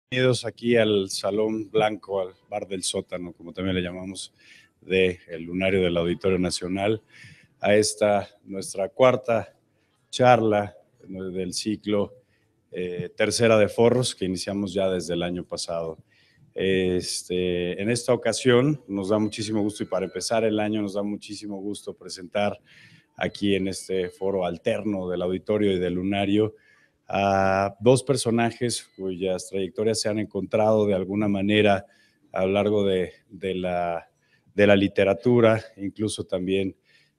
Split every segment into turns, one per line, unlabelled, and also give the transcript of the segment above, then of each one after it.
Bienvenidos aquí al Salón Blanco, al Bar del Sótano, como también le llamamos, del Lunario del Auditorio Nacional, a esta nuestra cuarta charla del ciclo Tercera de Forros, que iniciamos ya desde el año pasado. En esta ocasión nos da muchísimo gusto, y para empezar el año nos da muchísimo gusto presentar aquí en este foro alterno del auditorio y del lunario a dos personajes cuyas trayectorias se han encontrado de alguna manera a lo largo de la literatura, incluso también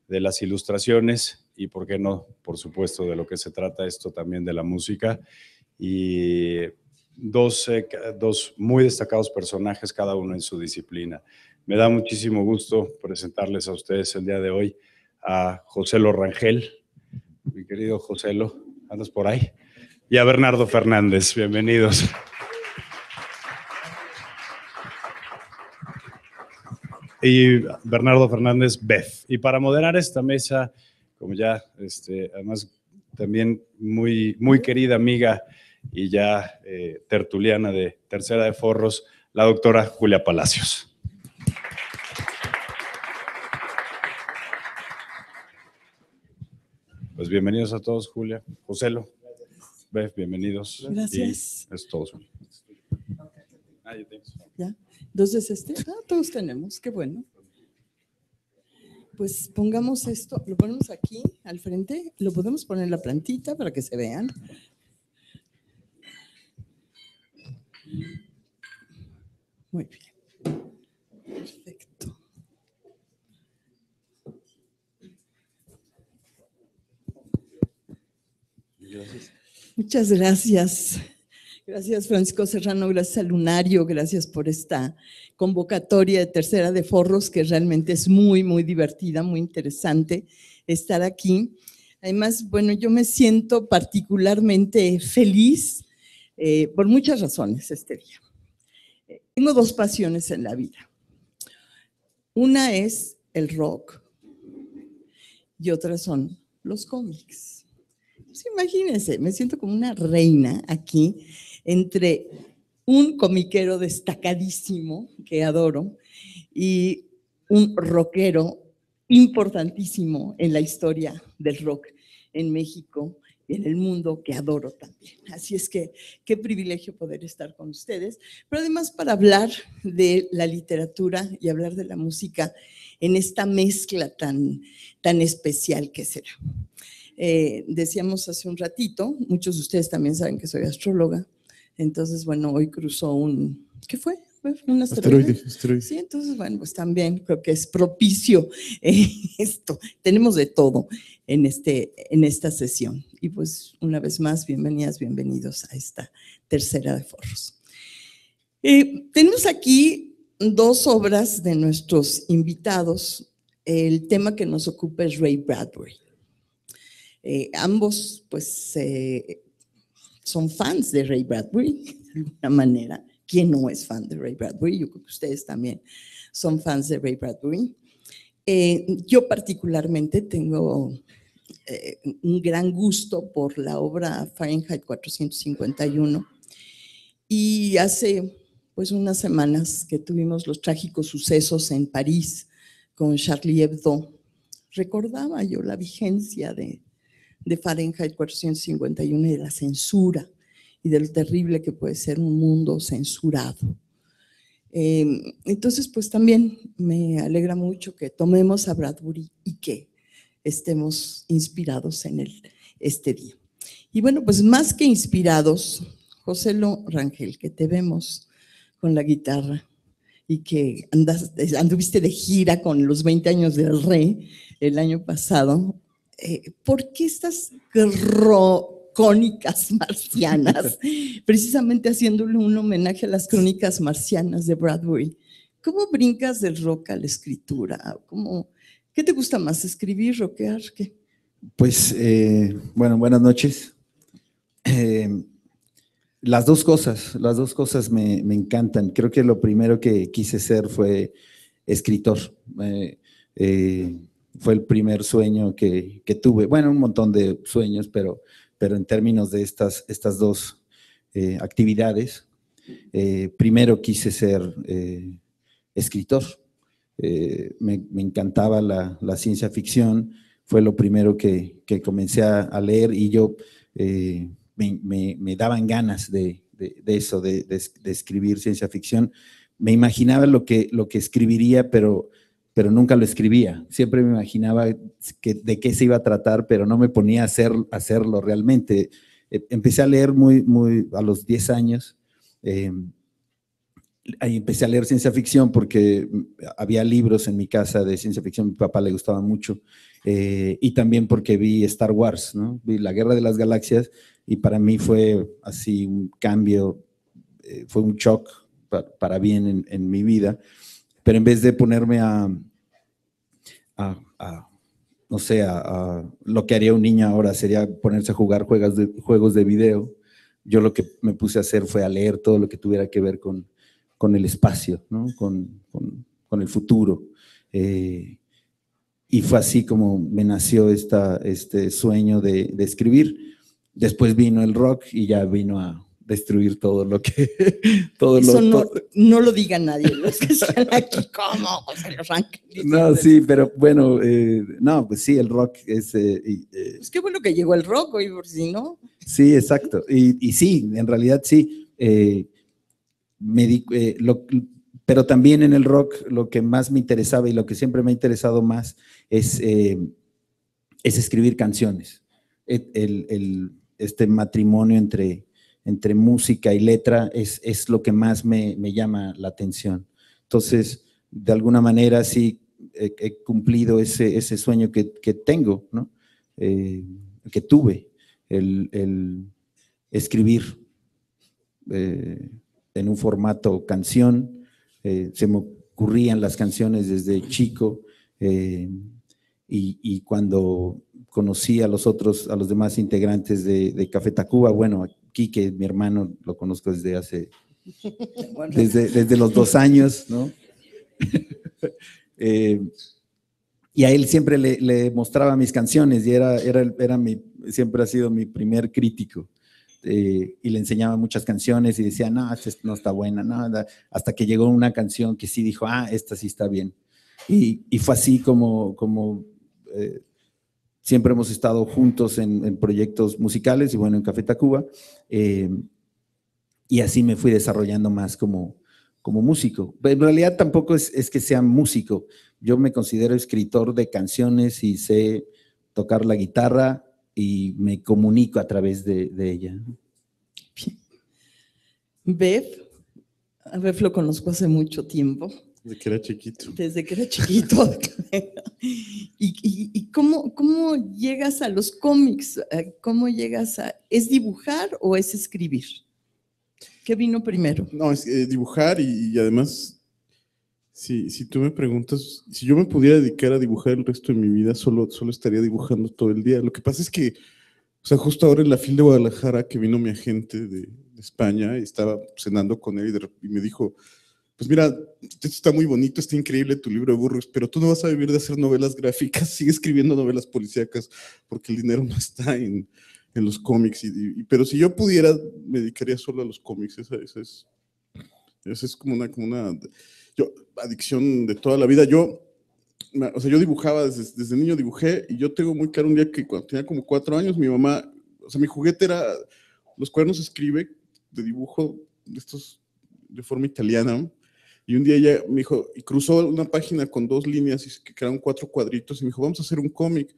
de las ilustraciones y, por qué no, por supuesto, de lo que se trata esto también de la música. Y dos muy destacados personajes, cada uno en su disciplina. Me da muchísimo gusto presentarles a ustedes el día de hoy a Joselo Rangel. Mi querido Joselo, ¿andas por ahí? Y a Bernardo Fernández, bienvenidos. Y Bernardo Fernández, Beth. Y para moderar esta mesa, como ya, además también muy, muy querida amiga y ya tertuliana de Tercera de Forros, la doctora Julia Palacios. Pues bienvenidos a todos, Julia. Joselo, Beth, bienvenidos.
Gracias.
Y es todo.
¿Ya? Entonces, todos tenemos, qué bueno. Pues pongamos esto, lo ponemos aquí al frente, lo podemos poner en la plantita para que se vean. Muy bien. Perfecto.
Gracias.
Muchas gracias. Gracias, Francisco Serrano, gracias al Lunario, gracias por esta convocatoria de Tercera de Forros, que realmente es muy, muy divertida, muy interesante estar aquí. Además, bueno, yo me siento particularmente feliz por muchas razones este día. Tengo dos pasiones en la vida. Una es el rock y otra son los cómics. Pues imagínense, me siento como una reina aquí entre un comiquero destacadísimo que adoro y un rockero importantísimo en la historia del rock en México y en el mundo que adoro también. Así es que qué privilegio poder estar con ustedes, pero además para hablar de la literatura y hablar de la música en esta mezcla tan especial que será. Decíamos hace un ratito, muchos de ustedes también saben que soy astróloga, entonces, bueno, hoy cruzó ¿qué fue? ¿Un asteroide? Sí, entonces, bueno, pues también creo que es propicio esto. Tenemos de todo en esta sesión. Y pues, una vez más, bienvenidas, bienvenidos a esta Tercera de Forros. Tenemos aquí dos obras de nuestros invitados. El tema que nos ocupa es Ray Bradbury. Ambos, pues, son fans de Ray Bradbury, de alguna manera. ¿Quién no es fan de Ray Bradbury? Yo creo que ustedes también son fans de Ray Bradbury. Yo particularmente tengo un gran gusto por la obra Fahrenheit 451 y hace pues unas semanas que tuvimos los trágicos sucesos en París con Charlie Hebdo, recordaba yo la vigencia de Fahrenheit 451 y de la censura y de lo terrible que puede ser un mundo censurado. Entonces, pues también me alegra mucho que tomemos a Bradbury y que estemos inspirados en este día. Y bueno, pues más que inspirados, Joselo Rangel, que te vemos con la guitarra y que anduviste de gira con los 20 años del Rey el año pasado, ¿por qué estas crónicas marcianas? Precisamente haciéndole un homenaje a las crónicas marcianas de Bradbury. ¿Cómo brincas del rock a la escritura? ¿Qué te gusta más, escribir, rockear? ¿Qué?
Pues, bueno, buenas noches. Las dos cosas me encantan. Creo que lo primero que quise ser fue escritor. Fue el primer sueño que tuve. Bueno, un montón de sueños, pero en términos de estas dos actividades, Primero quise ser escritor. Me encantaba la ciencia ficción, fue lo primero que comencé a leer y yo me daban ganas de eso, de escribir ciencia ficción. Me imaginaba lo que escribiría, pero nunca lo escribía. Siempre me imaginaba de qué se iba a tratar, pero no me ponía a hacerlo realmente. Empecé a leer muy a los 10 años. Ahí empecé a leer ciencia ficción porque había libros en mi casa de ciencia ficción, a mi papá le gustaba mucho, y también porque vi Star Wars, ¿no? Vi la Guerra de las Galaxias y para mí fue así un cambio, fue un shock para bien en mi vida, pero en vez de ponerme no sé, lo que haría un niño ahora sería ponerse a jugar juegos de video, yo lo que me puse a hacer fue a leer todo lo que tuviera que ver con el espacio, ¿no? con el futuro. Y fue así como me nació este sueño de escribir. Después vino el rock y ya vino a destruir todo lo que…
Eso no lo diga nadie, los que están aquí, ¿cómo? José Los Ángeles.
No, sí, pero bueno, no, pues sí, el rock es…
pues qué bueno que llegó el rock hoy, por si no.
Sí, exacto. Y sí, en realidad sí. Pero también en el rock lo que más me interesaba y lo que siempre me ha interesado más es escribir canciones. Este matrimonio entre música y letra es lo que más me llama la atención. Entonces, de alguna manera sí he cumplido ese sueño que tengo, ¿no? Que tuve, el escribir en un formato canción. Se me ocurrían las canciones desde chico, y cuando conocí a los demás integrantes de Café Tacuba, bueno, Quique, mi hermano, lo conozco desde desde los 2 años, ¿no? Y a él siempre le mostraba mis canciones y siempre ha sido mi primer crítico. Y le enseñaba muchas canciones y decía, no, esta no está buena, no, hasta que llegó una canción que sí dijo, esta sí está bien. Y fue así como siempre hemos estado juntos en proyectos musicales y bueno, en Café Tacuba, y así me fui desarrollando más como músico. Pero en realidad tampoco es que sea músico, yo me considero escritor de canciones y sé tocar la guitarra y me comunico a través de ella.
Bev, a Bev lo conozco hace mucho tiempo.
Desde que era chiquito.
Desde que era chiquito. ¿Y cómo llegas a los cómics? ¿Cómo llegas a… ¿Es dibujar o es escribir? ¿Qué vino primero?
No, es dibujar y además… Si tú me preguntas, si yo me pudiera dedicar a dibujar el resto de mi vida, solo estaría dibujando todo el día. Lo que pasa es que, o sea, justo ahora en la FIL de Guadalajara, que vino mi agente de España, y estaba cenando con él y me dijo, pues mira, esto está muy bonito, está increíble tu libro de burros, pero tú no vas a vivir de hacer novelas gráficas, sigue escribiendo novelas policíacas, porque el dinero no está en los cómics. Pero si yo pudiera, me dedicaría solo a los cómics. Esa es como una adicción de toda la vida. Yo dibujaba desde niño, dibujé, y yo tengo muy claro un día que cuando tenía como 4 años, mi mamá, o sea, mi juguete era los cuadernos escribe de dibujo, estos de forma italiana, y un día ella me dijo, y cruzó una página con 2 líneas y que quedaron 4 cuadritos, y me dijo, vamos a hacer un cómic.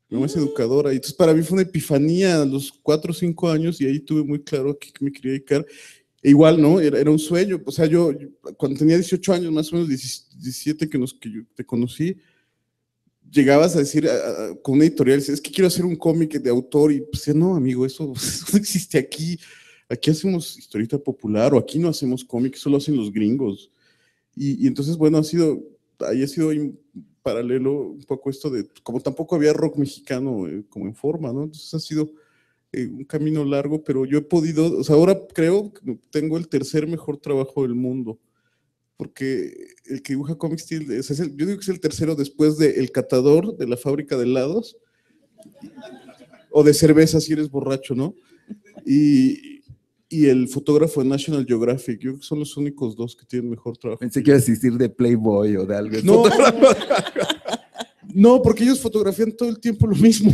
Mi mamá es educadora, y entonces para mí fue una epifanía a los 4 o 5 años, y ahí tuve muy claro a qué me quería dedicar. E igual, ¿no? Era un sueño. O sea, yo cuando tenía 18 años, más o menos 17 que yo te conocí, llegabas a decir con una editorial, es que quiero hacer un cómic de autor, y pues no, amigo, eso no existe aquí. Aquí hacemos historieta popular, o aquí no hacemos cómics, solo hacen los gringos. Y entonces, bueno, ahí ha sido un paralelo un poco esto de, como tampoco había rock mexicano como en forma, ¿no? Entonces ha sido un camino largo, pero yo he podido, o sea, ahora creo que tengo el 3er mejor trabajo del mundo, porque el que dibuja Comic Steel, yo digo que es el 3º después del catador de la fábrica de helados, o de cerveza si eres borracho, ¿no? Y y el fotógrafo de National Geographic. Yo creo que son los únicos dos que tienen mejor trabajo.
Pensé que iba a asistir de Playboy o de algo.
No, no, porque ellos fotografían todo el tiempo lo mismo.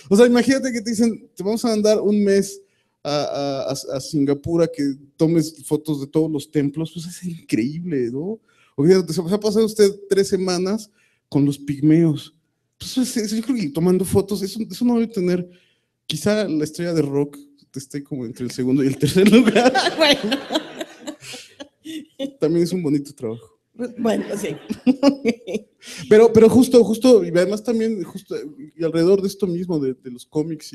O sea, imagínate que te dicen, te vamos a mandar un mes a Singapur a que tomes fotos de todos los templos. Pues es increíble, ¿no? O sea, se va a pasar usted 3 semanas con los pigmeos. Pues yo creo que tomando fotos, eso no debe tener, quizá la estrella de rock esté como entre el segundo y el tercer lugar.
Bueno.
También es un bonito trabajo.
Bueno, sí.
Pero justo, y además también, justo, y alrededor de esto mismo, de los cómics,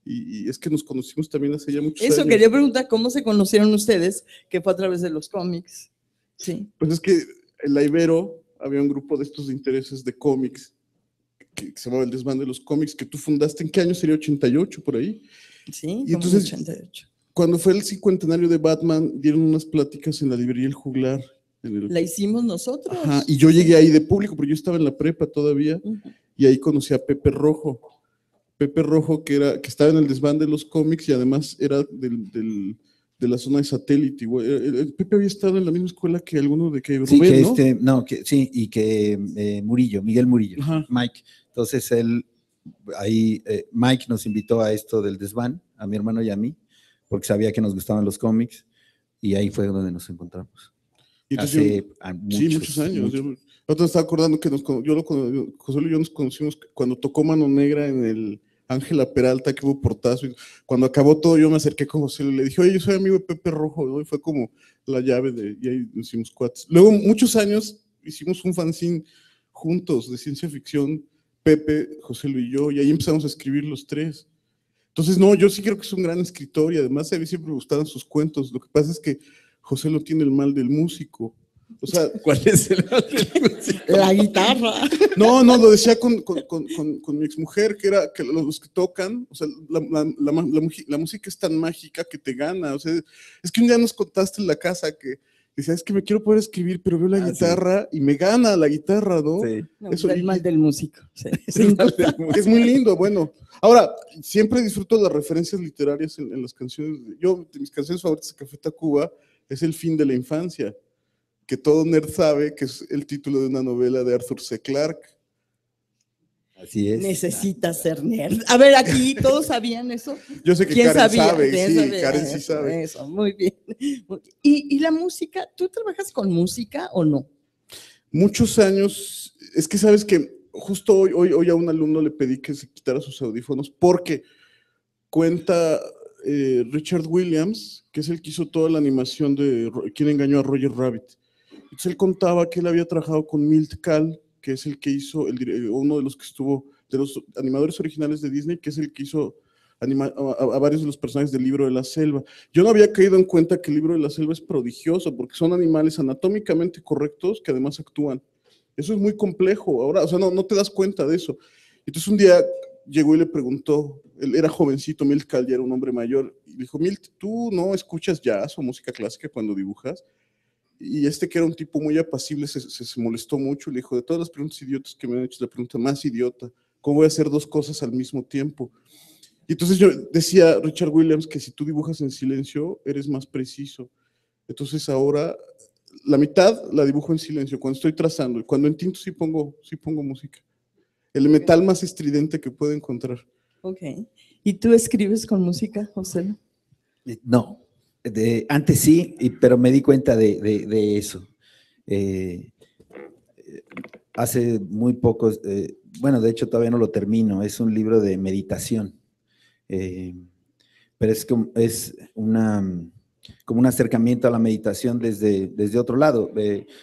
y es que nos conocimos también hace ya muchos años.
Eso quería preguntar, ¿cómo se conocieron ustedes? Que fue a través de los cómics. Sí.
Pues es que en la Ibero había un grupo de estos de intereses de cómics, que se llamaba El Desván de los Cómics, que tú fundaste, ¿en qué año sería? 88, por ahí.
Sí,
y entonces,
88.
Cuando fue el 50º de Batman, dieron unas pláticas en la librería El Juglar.
La hicimos nosotros.
Ajá, y yo llegué ahí de público, pero yo estaba en la prepa todavía, y ahí conocí a Pepe Rojo. Pepe Rojo, que estaba en el Desván de los Cómics y además era de la zona de Satélite. Pepe había estado en la misma escuela que alguno de que
Sí,
Rubén, ¿no?
Sí, y que Miguel Murillo,
Ajá.
Mike. Entonces Mike nos invitó a esto del Desván, a mi hermano y a mí, porque sabía que nos gustaban los cómics, y ahí fue donde nos encontramos.
Entonces, muchos años. Yo me estaba acordando que José Luis y yo nos conocimos cuando tocó Mano Negra en el Ángela Peralta, que hubo portazo. Y cuando acabó todo, yo me acerqué con José Luis y le dije, oye, yo soy amigo de Pepe Rojo, ¿no? Y fue como la llave y ahí nos hicimos cuates. Luego, muchos años, hicimos un fanzine juntos de ciencia ficción, Pepe, José Luis y yo, y ahí empezamos a escribir los tres. Entonces, no, yo sí creo que es un gran escritor y además a mí siempre me gustaban sus cuentos. Lo que pasa es que José no tiene el mal del músico. O sea,
¿cuál es el mal del músico?
La guitarra.
No, lo decía con mi exmujer, que era que los que tocan, o sea, la música es tan mágica que te gana. O sea, es que un día nos contaste en la casa que decía, es que me quiero poder escribir, pero veo la guitarra y me gana la guitarra, ¿no?
Sí.
No, eso, el mal del músico. Sí.
Es muy lindo, bueno. Ahora, siempre disfruto las referencias literarias en las canciones. De mis canciones favoritas de Café Tacuba es El fin de la infancia, que todo nerd sabe que es el título de una novela de Arthur C. Clarke.
Así es.
Necesitas ser nerd. A ver, aquí todos sabían eso.
Yo sé que
¿Quién
Karen
sabía?
sabe, sí,
sabía?
Karen sí sabe.
Eso, muy bien. ¿Y la música? ¿Tú trabajas con música o no?
Muchos años, es que sabes que justo hoy a un alumno le pedí que se quitara sus audífonos porque cuenta Richard Williams, que es el que hizo toda la animación de Quién engañó a Roger Rabbit. Entonces él contaba que él había trabajado con Milt Kahl, que es el que hizo, uno de los que estuvo, de los animadores originales de Disney, que es el que hizo a varios de los personajes del Libro de la Selva. Yo no había caído en cuenta que el Libro de la Selva es prodigioso, porque son animales anatómicamente correctos que además actúan. Eso es muy complejo, ahora, o sea, no te das cuenta de eso. Entonces un día llegó y le preguntó, él era jovencito, Milt Kahl ya era un hombre mayor, y le dijo, Milt, ¿tú no escuchas jazz o música clásica cuando dibujas? Y que era un tipo muy apacible se molestó mucho y le dijo, de todas las preguntas idiotas que me han hecho, la pregunta más idiota, ¿cómo voy a hacer 2 cosas al mismo tiempo? Y entonces yo decía, Richard Williams, que si tú dibujas en silencio, eres más preciso. Entonces ahora, la mitad la dibujo en silencio, cuando estoy trazando, y cuando entinto sí pongo música. El metal más estridente que puedo encontrar.
Ok. ¿Y tú escribes con música, José?
No. Antes sí, pero me di cuenta de eso. Hace muy pocos, bueno, de hecho todavía no lo termino, es un libro de meditación, pero es como un acercamiento a la meditación desde otro lado,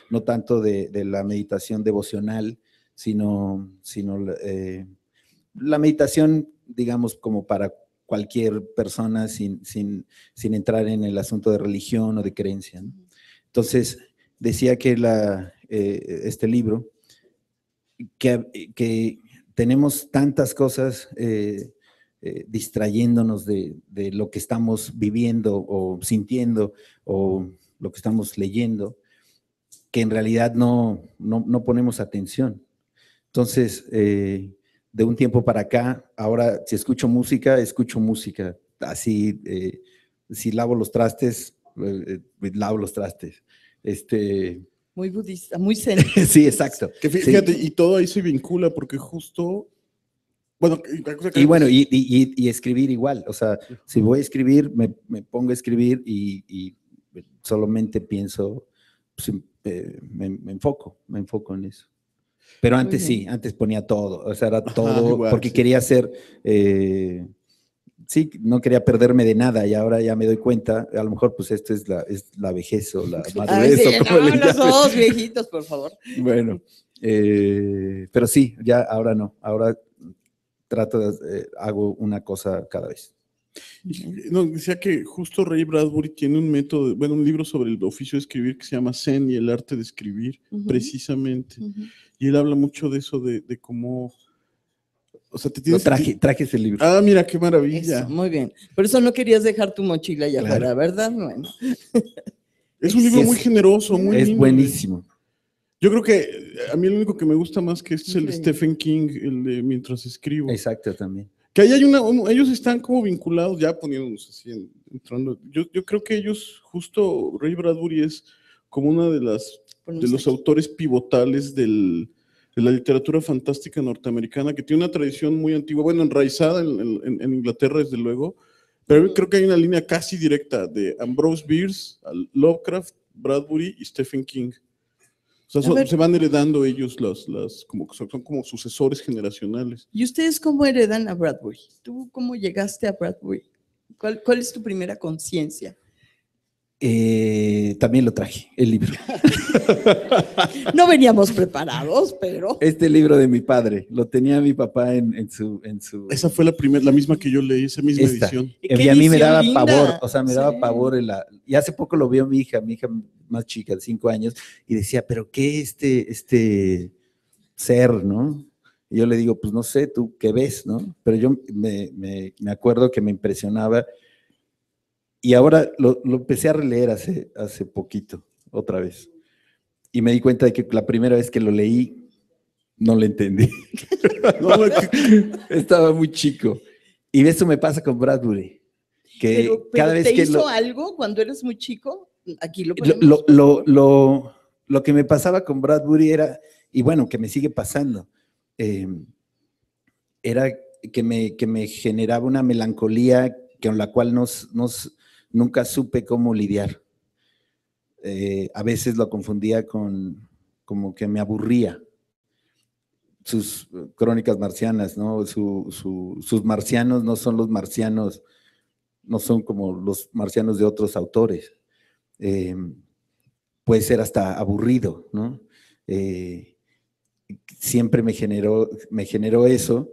no tanto de la meditación devocional, sino la meditación, digamos, como para cualquier persona sin entrar en el asunto de religión o de creencia, ¿no? Entonces, decía que este libro, que tenemos tantas cosas distrayéndonos de lo que estamos viviendo o sintiendo o lo que estamos leyendo, que en realidad no ponemos atención. Entonces, de un tiempo para acá, ahora si escucho música así, si lavo los trastes, lavo los trastes.
Muy budista, muy zen.
Sí, exacto.
Que fíjate, y todo ahí se vincula porque justo, bueno,
y bueno, y escribir igual, o sea, si voy a escribir, me pongo a escribir y solamente pienso, pues, me enfoco en eso. Pero antes sí, antes ponía todo, o sea, era todo,
igual,
porque
sí.
quería hacer, sí, no quería perderme de nada y ahora ya me doy cuenta, a lo mejor pues esto es la vejez o la madurez.
Sí,
o como le
los
llames.
dos viejitos, por favor.
Bueno, pero sí, ya ahora no, ahora trato de, hago una cosa cada vez.
No, decía que justo Ray Bradbury tiene un método, bueno, un libro sobre el oficio de escribir que se llama Zen y el arte de escribir, precisamente. Y él habla mucho de eso, de cómo, o sea, te tienes...
Traje ese libro.
Ah, mira, qué maravilla.
Eso, muy bien. Por eso no querías dejar tu mochila allá
Claro.
afuera, ¿verdad? Bueno.
Es un libro muy generoso, muy
es
lindo.
buenísimo.
Yo creo que a mí el único que me gusta más que este es el de
Sí.
Stephen King, el de Mientras escribo.
Exacto, también.
Que ahí hay ellos están como vinculados, ya poniéndonos así, entrando. Yo creo que ellos, justo Ray Bradbury es como una de los autores pivotales de la literatura fantástica norteamericana, que tiene una tradición muy antigua, bueno, enraizada en Inglaterra, desde luego, pero creo que hay una línea casi directa de Ambrose Bierce, Lovecraft, Bradbury y Stephen King. O sea, se van heredando ellos son como sucesores generacionales.
¿Y ustedes cómo heredan a Bradbury? ¿Tú cómo llegaste a Bradbury? ¿Cuál es tu primera conciencia?
También lo traje, el libro.
No veníamos preparados, pero...
Este libro de mi padre, lo tenía mi papá en su...
Esa fue la misma que yo leí, esa misma edición.
Y a mí me daba
linda.
pavor, o sea, me
Sí.
daba pavor. Y hace poco lo vio mi hija más chica, de 5 años, y decía, ¿pero qué este ser, no? Y yo le digo, pues no sé, ¿tú qué ves, no? Pero yo me acuerdo que me impresionaba. Y ahora lo empecé a releer hace poquito, otra vez. Y me di cuenta de que la primera vez que lo leí, no lo entendí. Estaba muy chico. Y eso me pasa con Bradbury. Que
Pero
cada vez
¿te
que
hizo algo cuando eres muy chico? Aquí lo ponemos,
lo que me pasaba con Bradbury era, y bueno, que me sigue pasando, era que me generaba una melancolía con la cual nunca supe cómo lidiar. A veces lo confundía como que me aburría. Sus crónicas marcianas, ¿no? Sus marcianos no son los marcianos, no son como los marcianos de otros autores. Puede ser hasta aburrido, ¿no? Siempre me generó eso,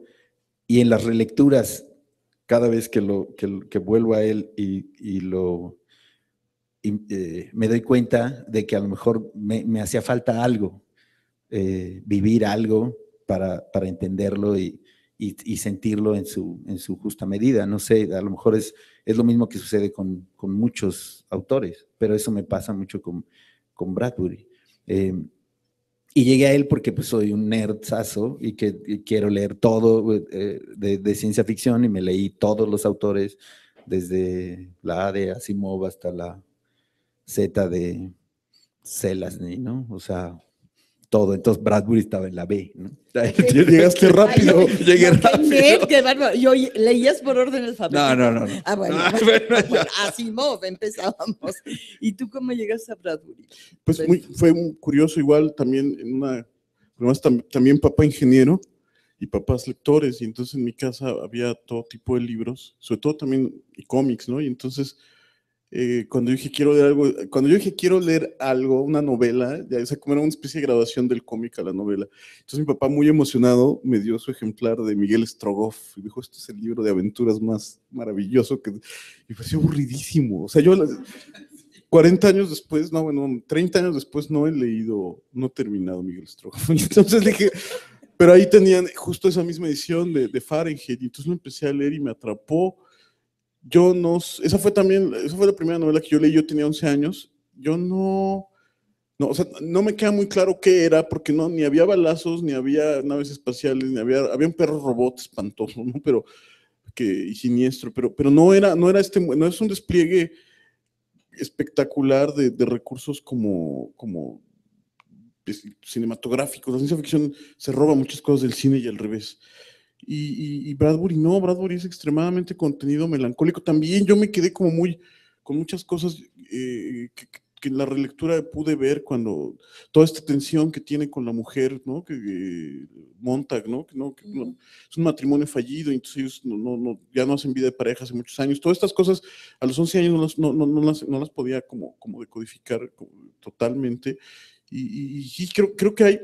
y en las relecturas, cada vez que vuelvo a él me doy cuenta de que a lo mejor me hacía falta algo, vivir algo para entenderlo y sentirlo en su justa medida. No sé, a lo mejor es lo mismo que sucede con muchos autores, pero eso me pasa mucho con Bradbury. Y llegué a él porque pues, soy un nerdzazo y quiero leer todo de ciencia ficción, y me leí todos los autores, desde la A de Asimov hasta la Z de Zelazny, ¿no? O sea, todo. Entonces Bradbury estaba en la B, ¿no?
Llegaste rápido.
Llegué rápido.
Qué bárbaro. Yo leías por orden alfabético.
No.
Ah, bueno.
Bueno,
Asimov, empezábamos. ¿Y tú cómo llegaste a Bradbury?
Pues fue muy curioso, igual también además también papá ingeniero y papás lectores, y entonces en mi casa había todo tipo de libros, sobre todo también y cómics, ¿no? Y entonces cuando yo dije quiero leer algo, una novela, ya, o sea, como era una especie de graduación del cómic a la novela. Entonces mi papá, muy emocionado, me dio su ejemplar de Miguel Strogoff y dijo, este es el libro de aventuras más maravilloso y me pareció aburridísimo. O sea, yo 40 años después, 30 años después no he terminado Miguel Strogoff. Entonces dije, pero ahí tenían justo esa misma edición de Fahrenheit, y entonces lo empecé a leer y me atrapó. Esa fue la primera novela que yo leí. Yo tenía 11 años. O sea, no me queda muy claro qué era, porque ni había balazos, ni había naves espaciales, habían perros robots espantosos, ¿no? Pero y siniestro, pero no es un despliegue espectacular de recursos como cinematográficos. La ciencia ficción se roba muchas cosas del cine y al revés. Y Bradbury no, Bradbury es extremadamente contenido, melancólico. También yo me quedé como con muchas cosas que en la relectura pude ver cuando toda esta tensión que tiene con la mujer, ¿no? Montag, ¿no? Es un matrimonio fallido, y entonces ellos ya no hacen vida de pareja hace muchos años. Todas estas cosas a los 11 años no las podía como decodificar totalmente. Y creo que hay,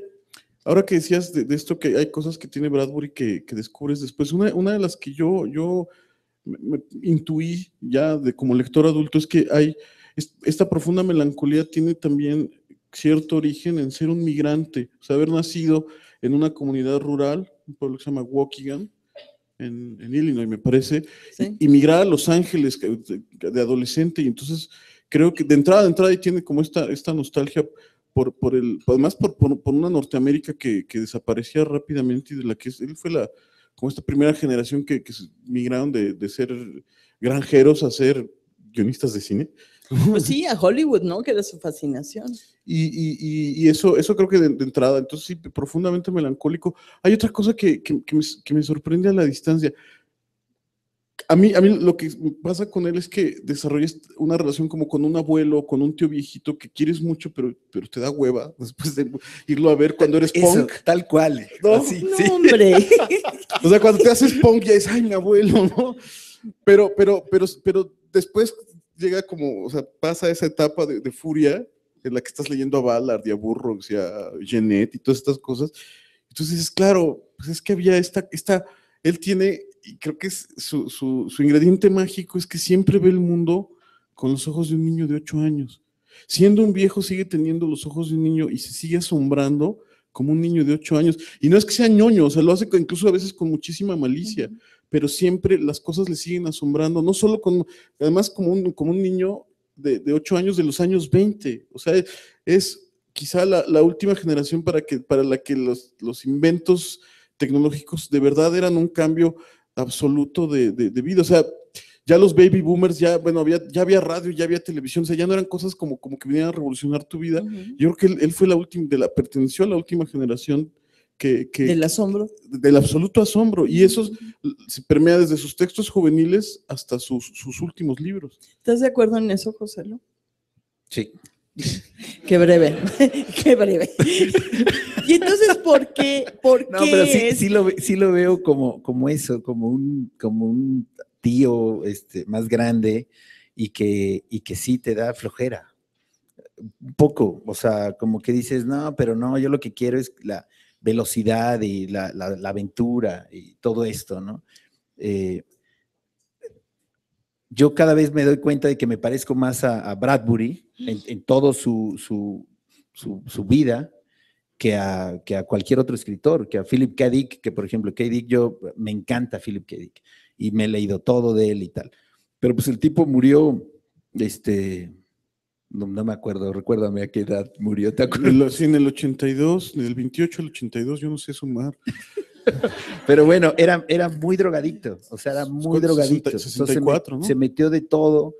ahora que decías de esto, que hay cosas que tiene Bradbury que descubres después. Una de las que yo me intuí ya como lector adulto es que esta profunda melancolía tiene también cierto origen en ser un migrante, o sea, haber nacido en una comunidad rural, un pueblo que se llama Waukegan, en Illinois, me parece,
Sí.
y migrar a Los Ángeles de adolescente, y entonces creo que de entrada y tiene como esta nostalgia además por una Norteamérica que desaparecía rápidamente y de la que él fue como esta primera generación que migraron de ser granjeros a ser guionistas de cine.
Pues sí, a Hollywood, ¿no? Que era su fascinación.
Y eso creo que de entrada, entonces sí, profundamente melancólico. Hay otra cosa que me sorprende a la distancia. A mí lo que pasa con él es que desarrollas una relación como con un abuelo, con un tío viejito que quieres mucho, pero te da hueva después de irlo a ver cuando eres punk.
Tal cual.
¿No?
Así,
No,
sí.
hombre.
O sea, cuando te haces punk ya es, ay, mi abuelo, ¿no? Pero después llega como, o sea, pasa esa etapa de furia en la que estás leyendo a Ballard y a Burroughs y a Genet y todas estas cosas. Entonces dices, claro, pues es que había él tiene, y creo que es su ingrediente mágico es que siempre ve el mundo con los ojos de un niño de 8 años. Siendo un viejo sigue teniendo los ojos de un niño y se sigue asombrando como un niño de 8 años. Y no es que sea ñoño, o sea, lo hace incluso a veces con muchísima malicia, pero siempre las cosas le siguen asombrando, no solo además como un niño de 8 años de los años 20. O sea, es quizá la última generación para la que los inventos tecnológicos de verdad eran un cambio absoluto de vida. O sea, ya los baby boomers, ya había radio, ya había televisión, o sea, ya no eran cosas como que vinieran a revolucionar tu vida. Yo creo que él fue perteneció a la última generación
Del asombro.
Del absoluto asombro, y eso se permea desde sus textos juveniles hasta sus últimos libros.
¿Estás de acuerdo en eso, José Lu?
Sí.
Qué breve, qué breve. Y entonces, ¿por qué?
No, pero sí lo veo como eso, como un tío más grande y que sí te da flojera. Un poco, o sea, como que dices, no, pero no, yo lo que quiero es la velocidad y la aventura y todo esto, ¿no? Yo cada vez me doy cuenta de que me parezco más a Bradbury en todo su vida que a cualquier otro escritor, que a Philip K. Dick, que por ejemplo, me encanta Philip K. Dick y me he leído todo de él y tal. Pero pues el tipo murió, no me acuerdo, recuérdame a qué edad murió, ¿te acuerdas?
Sí, en el 82, del 28 al 82, yo no sé sumar.
Pero bueno, era muy drogadicto, o sea, era muy drogadicto.
64, ¿no?
Se metió de todo,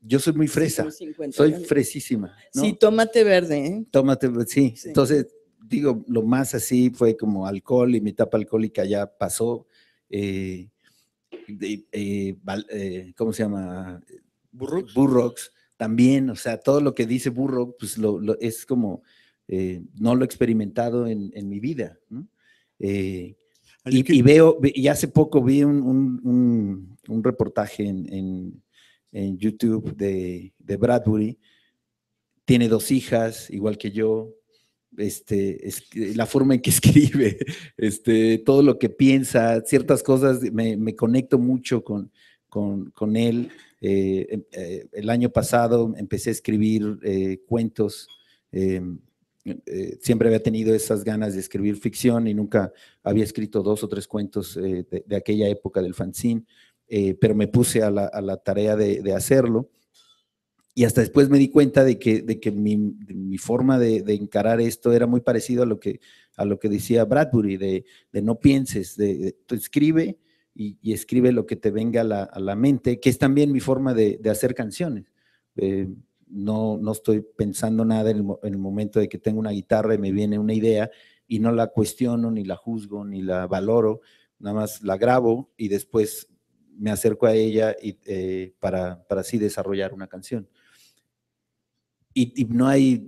yo soy muy fresa, soy fresísima, ¿no?
Sí, tómate verde, ¿eh?
Tómate, sí. Entonces, digo, lo más así fue como alcohol y mi etapa alcohólica ya pasó. ¿Cómo se llama? Burroughs también, o sea, todo lo que dice Burroughs, pues es como, no lo he experimentado en mi vida, ¿no? Y hace poco vi un reportaje en YouTube de Bradbury. Tiene 2 hijas, igual que yo. La forma en que escribe, todo lo que piensa, ciertas cosas, me conecto mucho con él. El año pasado empecé a escribir cuentos. Siempre había tenido esas ganas de escribir ficción y nunca había escrito 2 o 3 cuentos de aquella época del fanzine, pero me puse a la tarea de hacerlo. Y hasta después me di cuenta de que mi forma de encarar esto era muy parecido a lo que decía Bradbury, de no pienses, tú escribe y escribe lo que te venga a la mente, que es también mi forma de hacer canciones. No estoy pensando nada en el momento de que tengo una guitarra y me viene una idea y no la cuestiono, ni la juzgo, ni la valoro, nada más la grabo y después me acerco a ella para así desarrollar una canción. Y no hay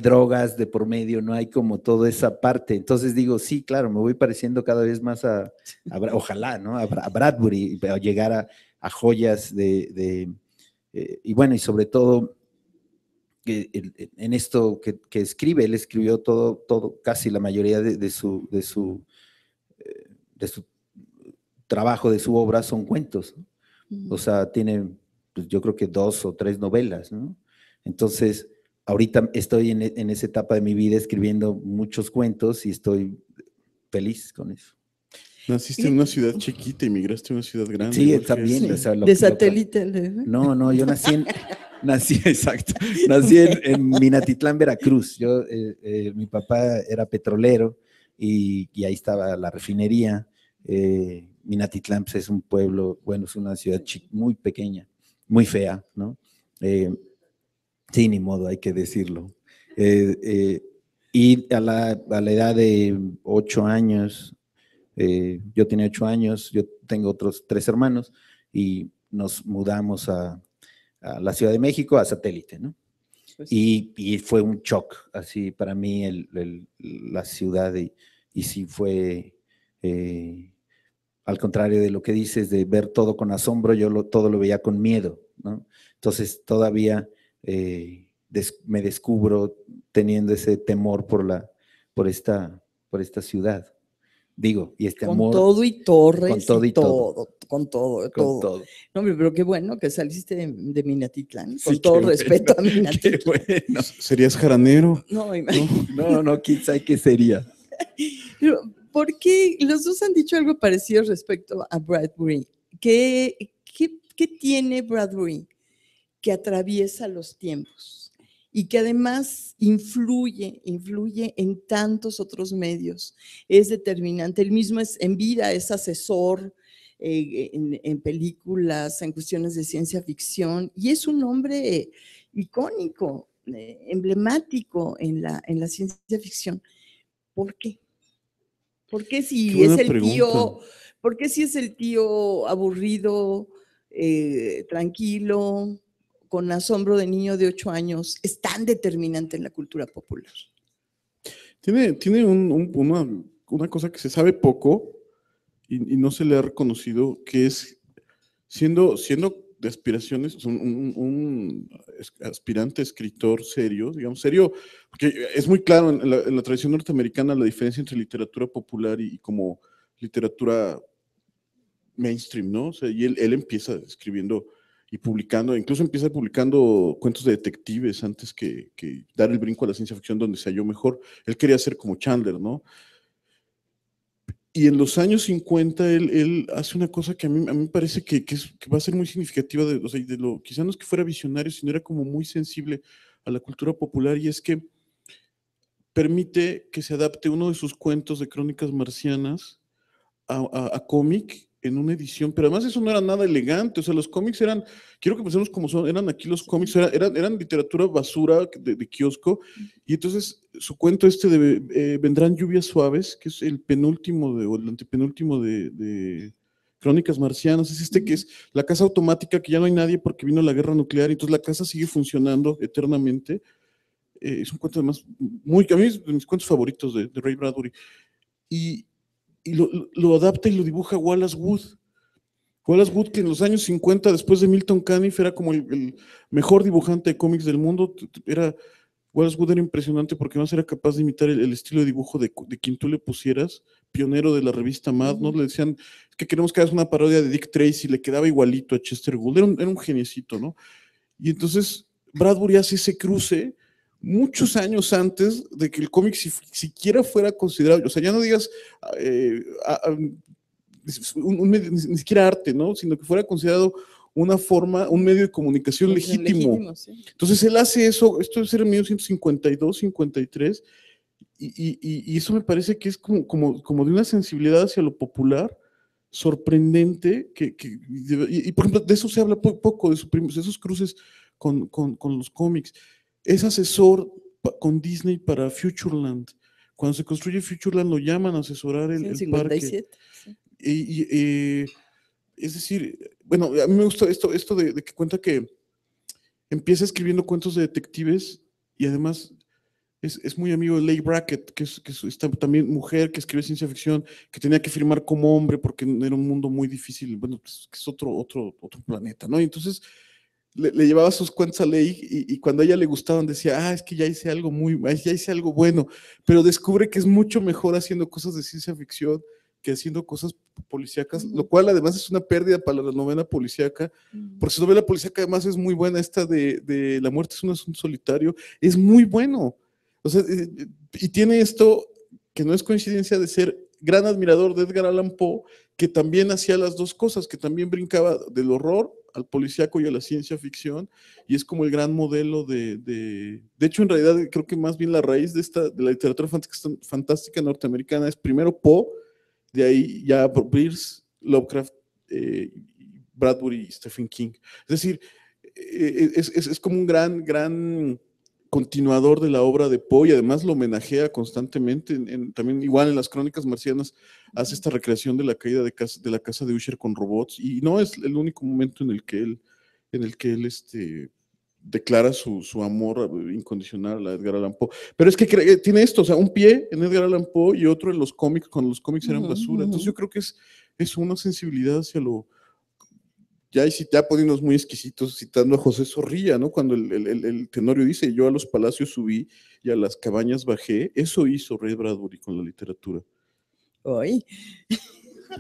drogas de por medio, no hay como toda esa parte. Entonces digo, sí, claro, me voy pareciendo cada vez más ojalá, ¿no? A Bradbury, a llegar a joyas y bueno, y sobre todo en esto que escribe, él escribió todo, casi la mayoría de su trabajo, de su obra, son cuentos, ¿no? O sea, tiene, pues, yo creo que 2 o 3 novelas, ¿no? Entonces, ahorita estoy en esa etapa de mi vida escribiendo muchos cuentos y estoy feliz con eso.
Naciste en una ciudad chiquita y migraste a una ciudad grande.
Sí, también.
Sí,
O sea,
de satélite.
No, yo nací en Minatitlán, Veracruz. Mi papá era petrolero y ahí estaba la refinería. Minatitlán, pues, es un pueblo, bueno, es una ciudad muy pequeña, muy fea, ¿no? Sí, ni modo, hay que decirlo. Y a la edad de 8 años, yo tenía 8 años, yo tengo otros 3 hermanos y nos mudamos a la Ciudad de México, a Satélite, ¿no? Pues, y fue un shock, así para mí la ciudad y sí fue, al contrario de lo que dices, de ver todo con asombro, todo lo veía con miedo, ¿no? Entonces todavía me descubro teniendo ese temor por esta ciudad. Digo, y este amor.
Con todo y torres,
con todo y todo.
Con todo. No, pero qué bueno que saliste de Minatitlán, con
sí,
todo respeto a Minatitlán.
Bueno. ¿Serías jaranero?
No, quizá que sería.
Pero, ¿por qué? Los dos han dicho algo parecido respecto a Bradbury. ¿Qué tiene Bradbury que atraviesa los tiempos y que además influye en tantos otros medios? Es determinante. Él mismo en vida es asesor en películas, en cuestiones de ciencia ficción, y es un hombre icónico, emblemático en la ciencia ficción. ¿Por qué? ¿Por qué si es el tío? ¿Por qué si es el tío aburrido, tranquilo, con asombro de niño de 8 años, es tan determinante en la cultura popular?
Tiene una cosa que se sabe poco y no se le ha reconocido, que es siendo de aspiraciones, un aspirante escritor serio, digamos serio, porque es muy claro en la tradición norteamericana la diferencia entre literatura popular y como literatura mainstream, ¿no? O sea, y él empieza escribiendo y publicando, incluso empieza publicando cuentos de detectives antes que dar el brinco a la ciencia ficción, donde se halló mejor. Él quería ser como Chandler, ¿no? Y en los años 50 él hace una cosa que a mí me parece que va a ser muy significativa, o sea, quizá no es que fuera visionario, sino era como muy sensible a la cultura popular, y es que permite que se adapte uno de sus cuentos de crónicas marcianas a cómic en una edición, pero además eso no era nada elegante. O sea, los cómics quiero que pensemos como eran aquí los cómics, eran literatura basura de kiosco, y entonces su cuento de Vendrán lluvias suaves, que es el penúltimo o el antepenúltimo de Crónicas Marcianas, es que es la casa automática, que ya no hay nadie porque vino la guerra nuclear, y entonces la casa sigue funcionando eternamente. Es un cuento además a mí es de mis cuentos favoritos de Ray Bradbury, y lo adapta y lo dibuja Wallace Wood. Wallace Wood, que en los años 50, después de Milton Caniff, era como el mejor dibujante de cómics del mundo. Wallace Wood era impresionante porque no era capaz de imitar el estilo de dibujo de quien tú le pusieras, pionero de la revista Mad, ¿no? Le decían, es que queremos que hagas una parodia de Dick Tracy, le quedaba igualito a Chester Gould, era un geniecito, ¿no? Y entonces Bradbury hace ese cruce muchos años antes de que el cómic siquiera fuera considerado, o sea, ya no digas ni siquiera arte, ¿no? Sino que fuera considerado una forma, un medio de comunicación legítimo. Sí. Entonces él hace eso, esto es en 1952, 53, y eso me parece que es como de una sensibilidad hacia lo popular sorprendente y, por ejemplo, de eso se habla poco, de esos cruces con los cómics. Es asesor con Disney para Futureland. Cuando se construye Futureland lo llaman a asesorar el
57,
parque.
Sí.
Es decir, bueno, a mí me gusta esto de que cuenta que empieza escribiendo cuentos de detectives y además es muy amigo de Leigh Brackett, que es también mujer que escribe ciencia ficción, que tenía que firmar como hombre porque era un mundo muy difícil, bueno, pues, que es otro planeta, ¿no? Y entonces le llevaba sus cuentos a Leigh y cuando a ella le gustaban decía, es que ya hice algo ya hice algo bueno, pero descubre que es mucho mejor haciendo cosas de ciencia ficción que haciendo cosas policíacas, lo cual además es una pérdida para la novela policíaca, porque su novela policíaca además es muy buena, esta de La muerte es un asunto solitario, es muy bueno. O sea, y tiene esto que no es coincidencia de ser gran admirador de Edgar Allan Poe, que también hacía las dos cosas, que también brincaba del horror al policíaco y a la ciencia ficción, y es como el gran modelo de hecho, en realidad, creo que más bien la raíz de la literatura fantástica norteamericana es primero Poe, de ahí ya Pierce, Lovecraft, Bradbury y Stephen King. Es decir, es como un gran continuador de la obra de Poe y además lo homenajea constantemente. También igual en las Crónicas Marcianas hace esta recreación de la caída de la casa de Usher con robots y no es el único momento en el que él declara su amor incondicional a Edgar Allan Poe. Pero es que tiene esto, o sea, un pie en Edgar Allan Poe y otro en los cómics, cuando los cómics eran basura. Entonces yo creo que es una sensibilidad hacia lo... Ya poniéndonos muy exquisitos, citando a José Zorrilla, ¿no? Cuando el Tenorio dice, yo a los palacios subí y a las cabañas bajé, eso hizo Ray Bradbury con la literatura.
Hoy.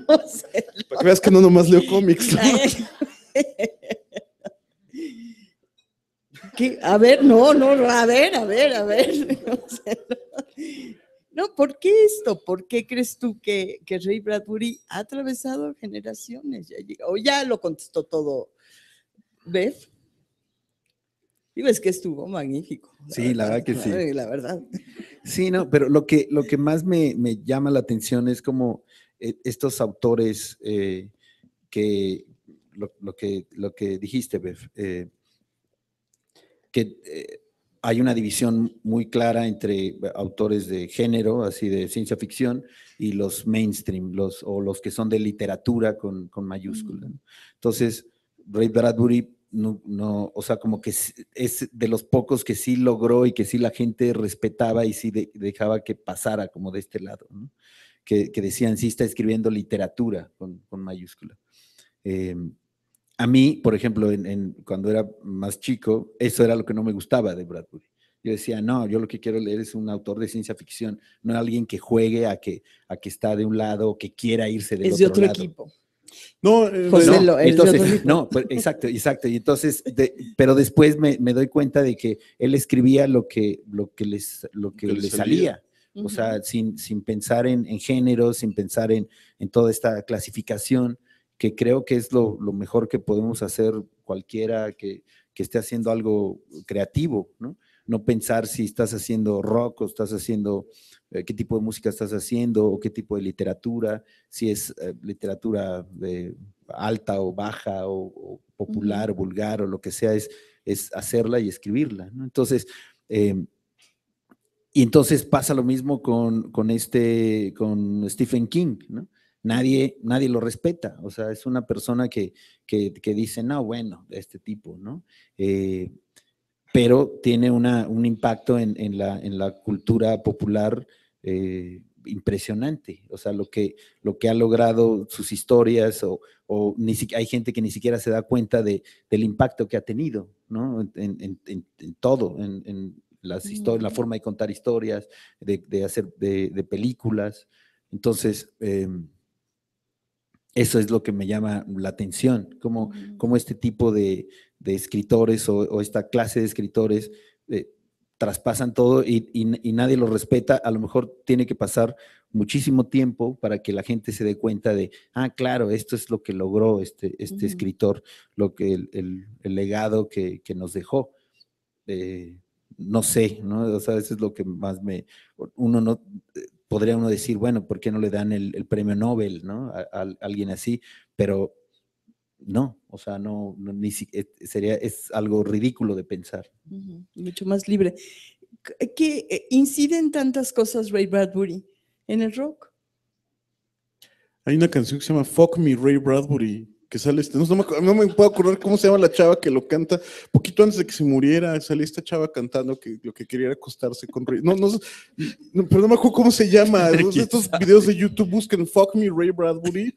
No sé.
Para que veas que no nomás leo cómics, ¿no?
A ver, no, a ver. No, ¿por qué esto? ¿Por qué crees tú que Ray Bradbury ha atravesado generaciones? O ya lo contestó todo Bev. Y ves que estuvo magnífico.
Sí, la verdad que sí.
La verdad.
Sí, no, pero lo que más me llama la atención es como estos autores que lo que dijiste, Bev, que hay una división muy clara entre autores de género, así de ciencia ficción, y los mainstream, los que son de literatura con mayúsculas. Entonces, Ray Bradbury no, o sea, como que es de los pocos que sí logró y que sí la gente respetaba y sí dejaba que pasara como de este lado, ¿no? Que decían, sí está escribiendo literatura con mayúscula. A mí, por ejemplo, cuando era más chico, eso era lo que no me gustaba de Bradbury. Yo decía, no, yo lo que quiero leer es un autor de ciencia ficción, no alguien que juegue a que está de un lado o que quiera irse del otro lado. Es de otro
equipo.
No,
exacto. Y entonces, pero después me doy cuenta de que él escribía lo que le salía. O sea, sin pensar en género, sin pensar en toda esta clasificación, que creo que es lo mejor que podemos hacer cualquiera que esté haciendo algo creativo, ¿no? No pensar si estás haciendo rock o estás haciendo, qué tipo de música estás haciendo o qué tipo de literatura, si es literatura alta o baja o popular o vulgar o lo que sea, es hacerla y escribirla, ¿no? Entonces, y entonces pasa lo mismo con Stephen King, ¿no? Nadie lo respeta, o sea, es una persona que dice, no, bueno, este tipo, ¿no? Pero tiene un impacto en la cultura popular impresionante, o sea, lo que ha logrado sus historias, o hay gente que ni siquiera se da cuenta del impacto que ha tenido, ¿no? En todo, en las historias, la forma de contar historias, de hacer de películas. Entonces, eso es lo que me llama la atención, como este tipo de escritores o esta clase de escritores traspasan todo y nadie lo respeta. A lo mejor tiene que pasar muchísimo tiempo para que la gente se dé cuenta de, claro, esto es lo que logró este escritor, lo que el legado que nos dejó. No sé, ¿no? O sea, eso es lo que más uno no podría uno decir, bueno, ¿por qué no le dan el premio Nobel, ¿no? A alguien así, pero no, o sea, es algo ridículo de pensar.
Mucho más libre. ¿Qué inciden tantas cosas Ray Bradbury en el rock?
Hay una canción que se llama Fuck Me Ray Bradbury, que sale, no me puedo acordar cómo se llama la chava que lo canta, poquito antes de que se muriera, sale esta chava cantando que lo que quería era acostarse con Ray, pero no me acuerdo cómo se llama, estos videos de YouTube, busquen Fuck Me Ray Bradbury,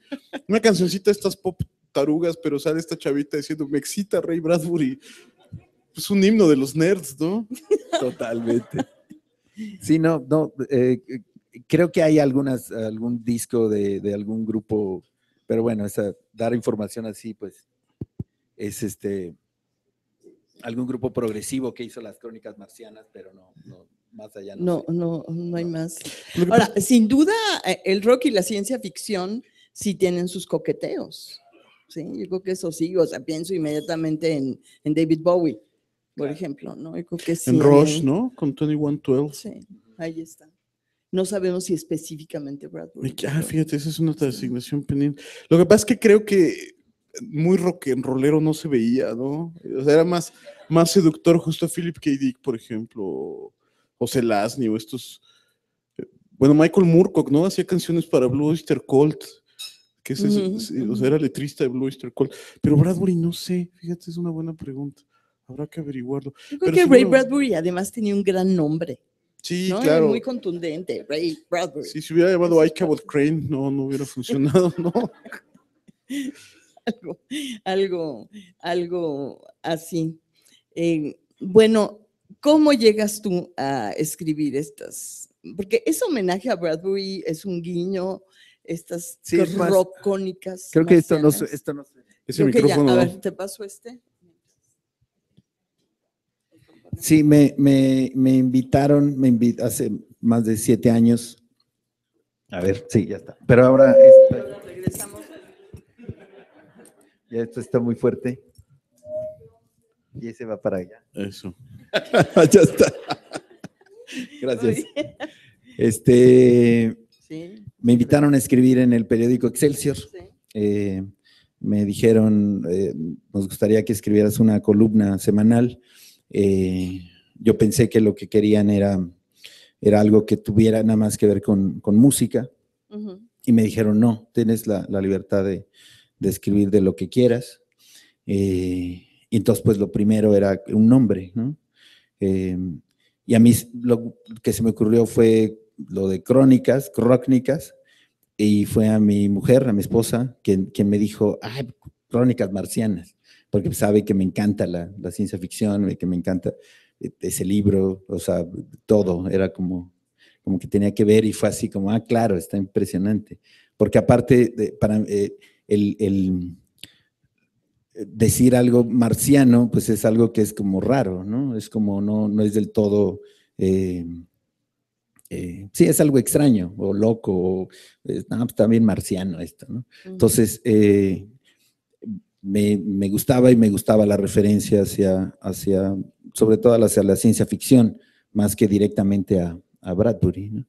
una cancioncita de estas pop tarugas, pero sale esta chavita diciendo, me excita Ray Bradbury, es un himno de los nerds, ¿no?
Totalmente. Sí, no, creo que hay algún disco de algún grupo, pero bueno, dar información así, pues, es algún grupo progresivo que hizo las Crónicas Marcianas, pero no más allá
No hay
No.
más. Ahora, sin duda, el rock y la ciencia ficción sí tienen sus coqueteos. Sí, yo creo que eso sí, o sea, pienso inmediatamente en David Bowie, por ejemplo, ¿no? Yo creo que sí.
En Rush, ¿no? Con 2112.
Sí, ahí está. No sabemos si específicamente Bradbury.
Fíjate, esa es una asignación pendiente. Lo que pasa es que creo que muy rock and rollero no se veía, ¿no? O sea, era más seductor justo Philip K. Dick, por ejemplo, o José Lasny, o estos. Bueno, Michael Moorcock, ¿no? Hacía canciones para Blue Oyster Cult, que o sea, era letrista de Blue Oyster Cult. Pero Bradbury, no sé, fíjate, es una buena pregunta. Habrá que averiguarlo.
Yo creo que Ray Bradbury además tenía un gran nombre.
Sí,
¿no?
claro.
Muy contundente, Ray Bradbury.
Sí, si hubiera llamado Ichabod Crane, no hubiera funcionado, ¿no?
algo así. Bueno, ¿cómo llegas tú a escribir estas? Porque es homenaje a Bradbury, es un guiño, estas rockónicas.
Creo que esto no sé.
Ese micrófono.
A ver, ¿te paso este?
Sí, me invitaron, hace más de 7 años. A ver, sí, ya está. Pero ahora
regresamos.
Ya esto está muy fuerte. Y ese va para allá.
Eso.
Ya está. Gracias.
Sí.
Me invitaron a escribir en el periódico Excelsior.
Sí.
Me dijeron, nos gustaría que escribieras una columna semanal. Yo pensé que lo que querían era algo que tuviera nada más que ver con música. Y me dijeron, no, tienes la libertad de escribir de lo que quieras. Y entonces, pues lo primero era un nombre, ¿no? Y a mí lo que se me ocurrió fue lo de crónicas, y fue a mi mujer, a mi esposa, quien me dijo, Crónicas Marcianas, porque sabe que me encanta la ciencia ficción, que me encanta ese libro, o sea, todo, era como que tenía que ver, y fue así como, claro, está impresionante, porque aparte, para el decir algo marciano, pues es algo que es como raro, ¿no? Es como no es del todo, sí, es algo extraño o loco, o pues también marciano esto, ¿no? Entonces, me gustaba, y me gustaba la referencia hacia sobre todo hacia la ciencia ficción, más que directamente a Bradbury, ¿no?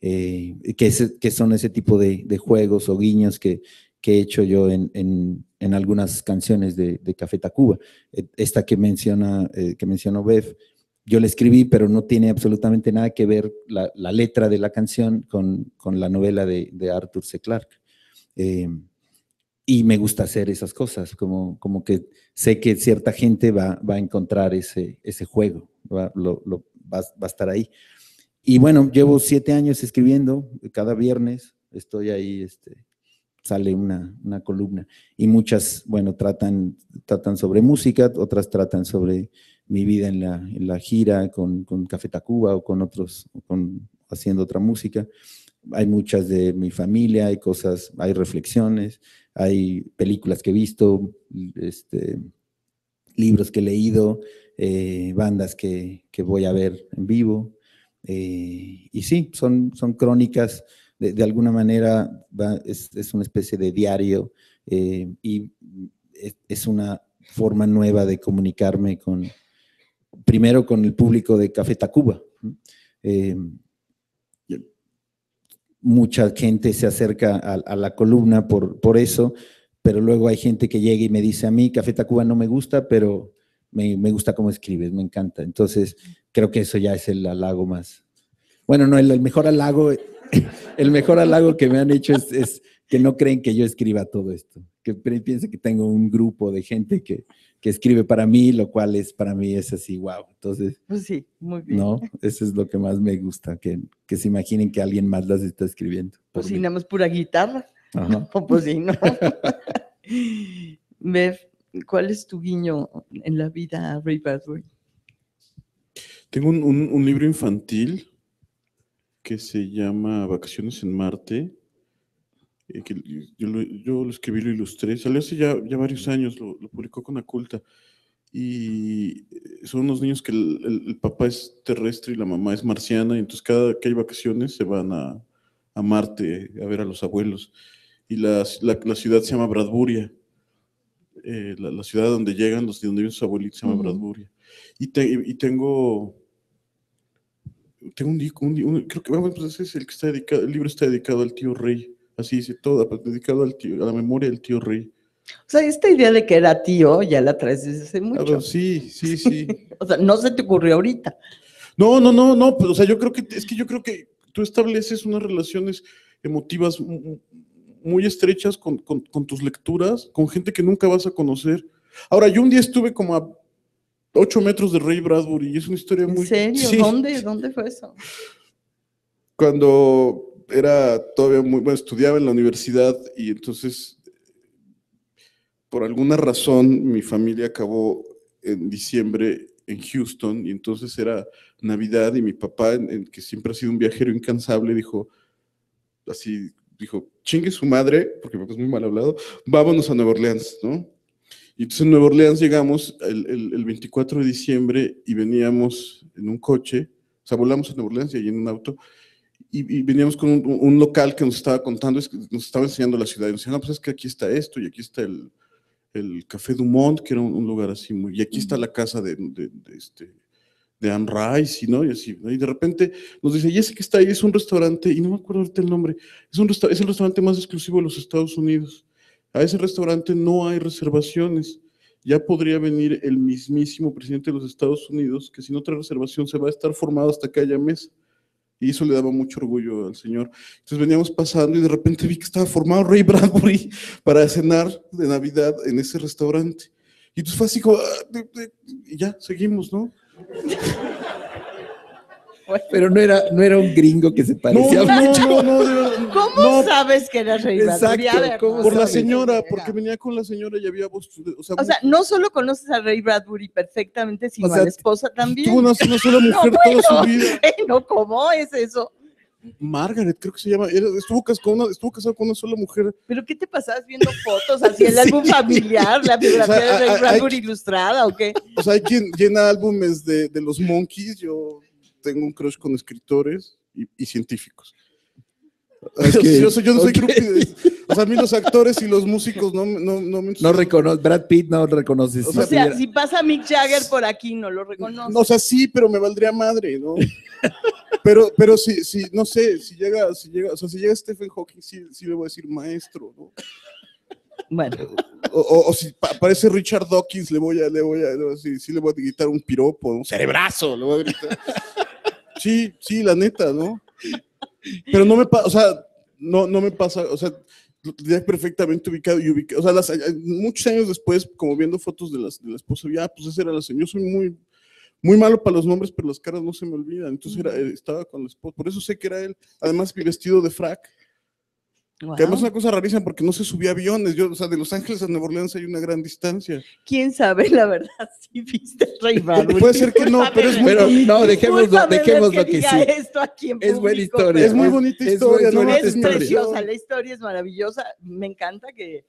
Que son ese tipo de juegos o guiños que he hecho yo en algunas canciones de Café Tacuba. Esta que mencionó Bev, yo la escribí, pero no tiene absolutamente nada que ver la letra de la canción con la novela de Arthur C. Clarke. Y me gusta hacer esas cosas, como que sé que cierta gente va a encontrar ese juego, va a estar ahí. Y bueno, llevo 7 años escribiendo, cada viernes estoy ahí, sale una columna, y muchas, bueno, tratan sobre música, otras tratan sobre mi vida en la gira con Café Tacuba o con otros, haciendo otra música. Hay muchas de mi familia, hay cosas, hay reflexiones, hay películas que he visto, libros que he leído, bandas que voy a ver en vivo. Y sí, son crónicas, de alguna manera es una especie de diario, y es una forma nueva de comunicarme primero con el público de Café Tacuba. mucha gente se acerca a la columna por eso, pero luego hay gente que llega y me dice, a mí Café Tacuba no me gusta, pero me gusta cómo escribes, me encanta. Entonces, creo que eso ya es el halago más. Bueno, no, el mejor halago, el mejor halago que me han hecho es que no creen que yo escriba todo esto, que piensen que tengo un grupo de gente que escribe para mí, lo cual para mí es así, wow. Entonces,
pues sí, muy bien.
No, eso es lo que más me gusta, que se imaginen que alguien más las está escribiendo.
Pues sí, nada más pura guitarra.
Ajá.
No, pues sí, no. Bev, ¿cuál es tu guiño en la vida, Ray Bradbury?
Tengo un libro infantil que se llama Vacaciones en Marte, que yo lo escribí, lo ilustré, salió hace ya varios años, lo publicó con Aculta, y son unos niños que el papá es terrestre y la mamá es marciana, y entonces cada que hay vacaciones se van a Marte a ver a los abuelos, y la ciudad se llama Bradburia, la ciudad donde llegan, donde viven sus abuelitos se llama Bradburia, y tengo creo que pues ese es el que está dedicado, el libro está dedicado al tío Rey, así dice todo, dedicado al tío, a la memoria del tío Rey.
O sea, esta idea de que era tío ya la traes desde hace mucho.
Sí.
O sea, no se te ocurrió ahorita.
No, pues, o sea, yo creo que tú estableces unas relaciones emotivas muy estrechas con tus lecturas, con gente que nunca vas a conocer. Ahora, yo un día estuve como a 8 metros de Ray Bradbury y es una historia muy...
¿En serio?
Sí.
¿Dónde fue eso?
Cuando era todavía estudiaba en la universidad y entonces, por alguna razón, mi familia acabó en diciembre en Houston y entonces era Navidad y mi papá, que siempre ha sido un viajero incansable, dijo, chingue su madre, porque mi papá es muy mal hablado, vámonos a Nueva Orleans, ¿no? Y entonces en Nueva Orleans llegamos el 24 de diciembre y veníamos en un coche, o sea, volamos a Nueva Orleans y allí en un auto, y veníamos con un local que nos estaba contando, nos estaba enseñando la ciudad, y nos decía, no, pues es que aquí está esto, y aquí está el Café Dumont, que era un lugar así muy, y aquí está la casa de Anne Rice, ¿no? Y así, ¿no? Y de repente nos dice, y ese que está ahí es un restaurante, y no me acuerdo ahorita el nombre, es el restaurante más exclusivo de los Estados Unidos. A ese restaurante no hay reservaciones. Ya podría venir el mismísimo presidente de los Estados Unidos, que si no trae reservación se va a estar formado hasta que haya mesa. Y eso le daba mucho orgullo al señor. Entonces veníamos pasando y de repente vi que estaba formado Ray Bradbury para cenar de Navidad en ese restaurante. Y entonces fue así como, y ya, seguimos, ¿no?
Pero no era un gringo que se parecía mucho.
No.
¿Cómo sabes que era Ray Bradbury?
Exacto,
A ver,
¿cómo
Por la
sabes?
señora, porque venía con la señora y había voz.
O sea, no solo conoces a Ray Bradbury perfectamente, sino a la esposa también.
Tuvo una sola mujer toda su vida.
No, ¿cómo es eso?
Margaret, creo que se llama. Estuvo casado con una sola mujer.
¿Pero qué te pasabas viendo fotos? ¿Así el álbum familiar, la biografía de Ray Bradbury ilustrada o qué?
O sea, hay quien llena álbumes de los Monkees. Yo tengo un crush con escritores y científicos.
Okay,
yo no soy groupie. O sea, a mí los actores y los músicos no me...
No reconoce, Brad Pitt no reconoces.
O sea, si pasa Mick Jagger por aquí, no lo reconoce.
O sea, sí, pero me valdría madre, ¿no? Pero si no sé, si llega Stephen Hawking, sí le voy a decir maestro, ¿no?
Bueno.
O si aparece Richard Dawkins, le voy a gritar un piropo, un cerebrazo, le voy a gritar. Sí, la neta, ¿no? Pero no me pasa, o sea, no me pasa, o sea, ya perfectamente ubicado, o sea, muchos años después, como viendo fotos de la esposa, pues esa era la señora. Yo soy muy, muy malo para los nombres, pero las caras no se me olvidan. Entonces estaba con la esposa, por eso sé que era él. Además, mi vestido de frac. Wow. Que además es una cosa rarísima porque no se subía aviones. O sea, de Los Ángeles a Nueva Orleans hay una gran distancia.
¿Quién sabe la verdad si viste Ray Bradbury?
Puede ser que no, pero es muy
bonito. No, dejémoslo que sí.
Esto aquí en
es
público,
buena historia.
Es muy bonita historia.
Es preciosa, la historia es maravillosa. Me encanta que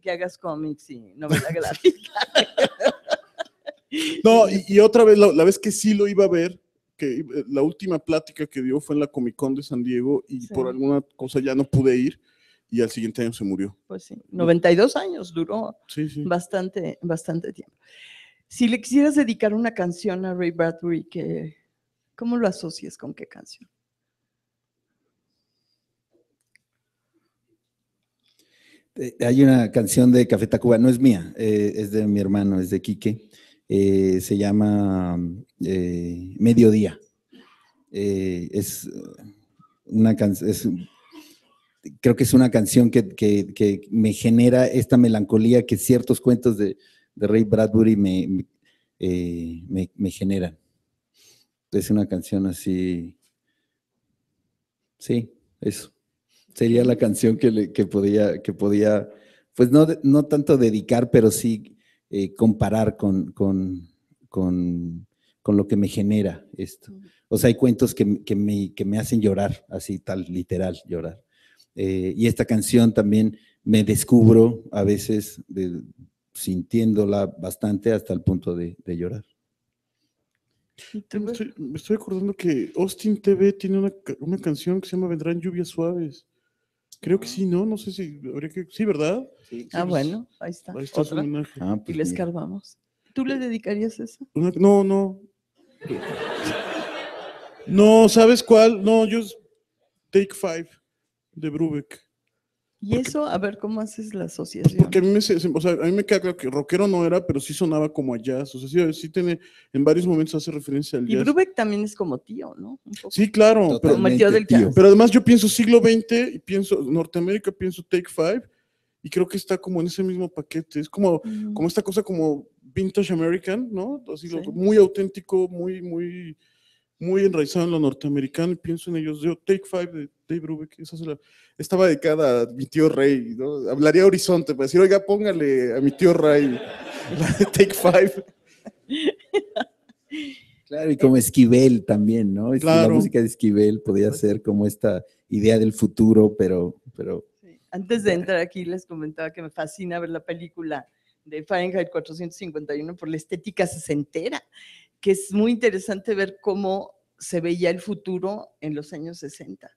hagas cómics y novela gráfica.
No, y otra vez, la vez que sí lo iba a ver, que la última plática que dio fue en la Comic Con de San Diego y por alguna cosa ya no pude ir y al siguiente año se murió.
Pues sí, 92 años duró.
Sí.
Bastante tiempo. Si le quisieras dedicar una canción a Ray Bradbury, ¿cómo lo asocias con qué canción?
Hay una canción de Café Tacuba, no es mía, es de mi hermano, es de Quique, se llama Mediodía. Es una canción, creo que es una canción que me genera esta melancolía que ciertos cuentos de Ray Bradbury me generan. Es una canción así, sí, eso. Sería la canción que podía, pues no tanto dedicar, pero sí comparar con lo que me genera esto. O sea, hay cuentos que me hacen llorar, así tal, literal, llorar. Y esta canción también me descubro a veces sintiéndola bastante hasta el punto de llorar.
Me estoy acordando que Austin TV tiene una canción que se llama Vendrán lluvias suaves. Creo que sí, ¿no? No sé si habría que... Sí, ¿verdad?
Sí.
Bueno, ahí está.
Ahí está su
Otra.
homenaje.
Y
Pues
le
mira.
escarbamos. ¿Tú le dedicarías eso?
No. No, ¿sabes cuál? No, yo... Take Five, de Brubeck.
Y eso, a ver, ¿cómo haces la asociación?
Porque a mí me queda claro que rockero no era, pero sí sonaba como a jazz. O sea, sí tiene, en varios momentos hace referencia al
Y
jazz.
Brubeck también es como tío, ¿no? Un poco.
Sí, claro.
Como el tío del jazz.
Pero además yo pienso siglo XX y pienso Norteamérica, pienso Take Five y creo que está como en ese mismo paquete. Es como esta cosa como vintage American, ¿no? Así
Sí.
muy auténtico, muy enraizado en lo norteamericano y pienso en ellos. Yo, Take Five de Dave Brubeck, esa estaba dedicada a mi tío Ray, ¿no? Hablaría Horizonte para decir, oiga, póngale a mi tío Ray la de Take Five.
Claro, y como Esquivel también, ¿no?
Claro.
La música de Esquivel podía ser como esta idea del futuro, pero...
Sí. Antes de entrar aquí les comentaba que me fascina ver la película de Fahrenheit 451 por la estética sesentera, que es muy interesante ver cómo se veía el futuro en los años 60.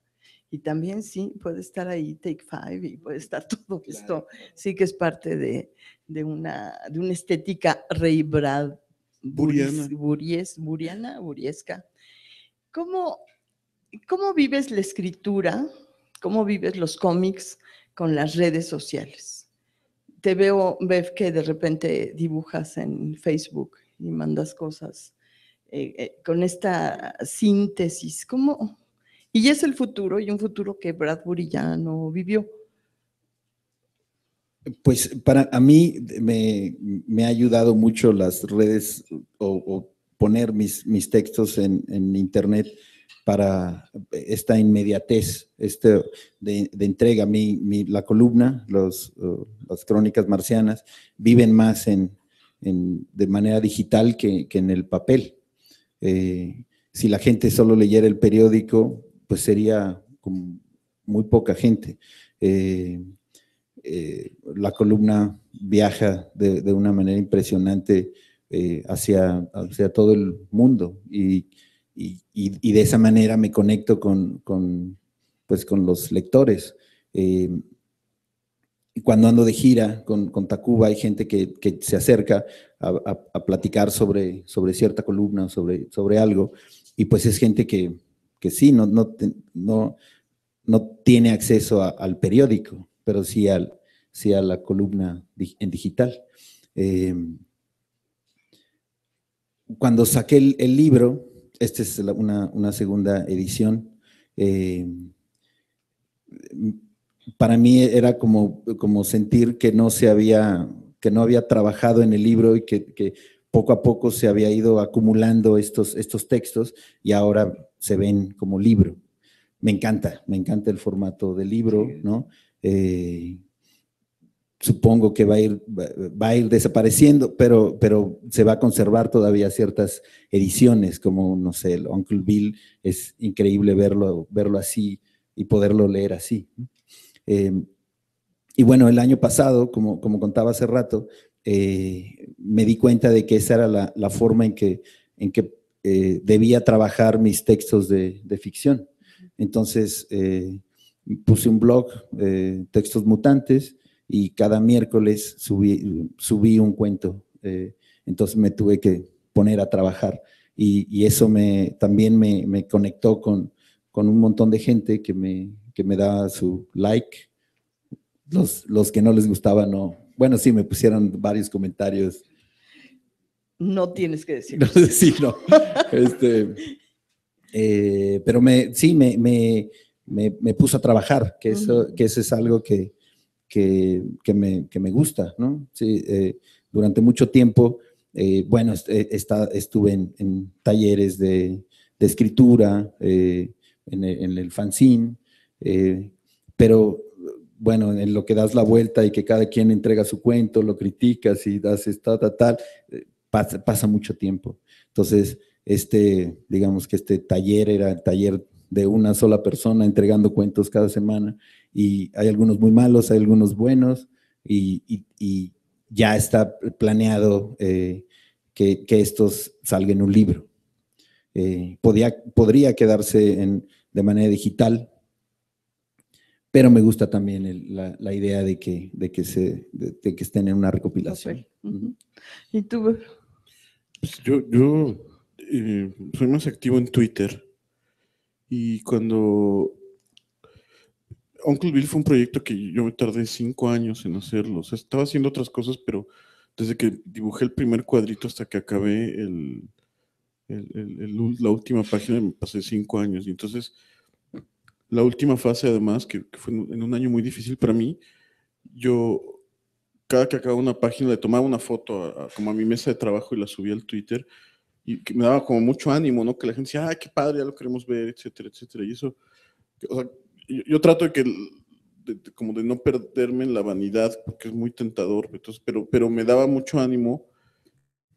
Y también sí, puede estar ahí Take Five y puede estar todo esto. Sí que es parte de una estética Ray buriesca. ¿Cómo vives la escritura? ¿Cómo vives los cómics con las redes sociales? Te veo, Bev, que de repente dibujas en Facebook y mandas cosas con esta síntesis. ¿Cómo? Y es el futuro, y un futuro que Bradbury ya no vivió.
Pues a mí me ha ayudado mucho las redes o poner mis textos en internet para esta inmediatez de entrega. La columna, las crónicas marcianas, viven más de manera digital que en el papel. Si la gente solo leyera el periódico, pues sería como muy poca gente. La columna viaja de una manera impresionante hacia todo el mundo y de esa manera me conecto con los lectores. Cuando ando de gira con Tacuba hay gente que se acerca a platicar sobre cierta columna, sobre algo, y pues es gente que sí, no tiene acceso al periódico, pero sí a la columna en digital. Cuando saqué el libro, esta es una segunda edición, para mí era como sentir que no había trabajado en el libro y que poco a poco se había ido acumulando estos textos y ahora se ven como libro. Me encanta el formato del libro, ¿no? Supongo que va a ir desapareciendo, pero se va a conservar todavía ciertas ediciones, como, no sé, el Uncle Bill, es increíble verlo así y poderlo leer así. Y bueno, el año pasado, como contaba hace rato, me di cuenta de que esa era la forma en que debía trabajar mis textos de ficción. Entonces, puse un blog, Textos Mutantes, y cada miércoles subí un cuento. Entonces me tuve que poner a trabajar y eso también me conectó con un montón de gente que me da su like los que no les gustaba, no. Bueno, sí, me pusieron varios comentarios.
No tienes que decir.
No, sí, no. Pero me puso a trabajar, que eso es algo que me gusta, ¿no? Sí, durante mucho tiempo, bueno, estuve en talleres de escritura, en el fanzine, pero bueno, en lo que das la vuelta y que cada quien entrega su cuento, lo criticas y haces tal, pasa mucho tiempo. Entonces, digamos que este taller era el taller de una sola persona entregando cuentos cada semana, y hay algunos muy malos, hay algunos buenos, y ya está planeado que estos salgan en un libro. Podría quedarse de manera digital, pero me gusta también la idea de que estén en una recopilación.
¿Y tú?
Pues yo soy más activo en Twitter, y cuando Uncle Bill fue un proyecto que yo me tardé 5 años en hacerlo. O sea, estaba haciendo otras cosas, pero desde que dibujé el primer cuadrito hasta que acabé la última página me pasé 5 años. Y entonces, la última fase, además, que fue en un año muy difícil para mí, yo cada que acababa una página le tomaba una foto como a mi mesa de trabajo y la subía al Twitter, y que me daba como mucho ánimo, ¿no? Que la gente decía, ¡ay, qué padre, ya lo queremos ver, etcétera, etcétera! Y eso, o sea, yo trato como de no perderme en la vanidad, porque es muy tentador, entonces, pero me daba mucho ánimo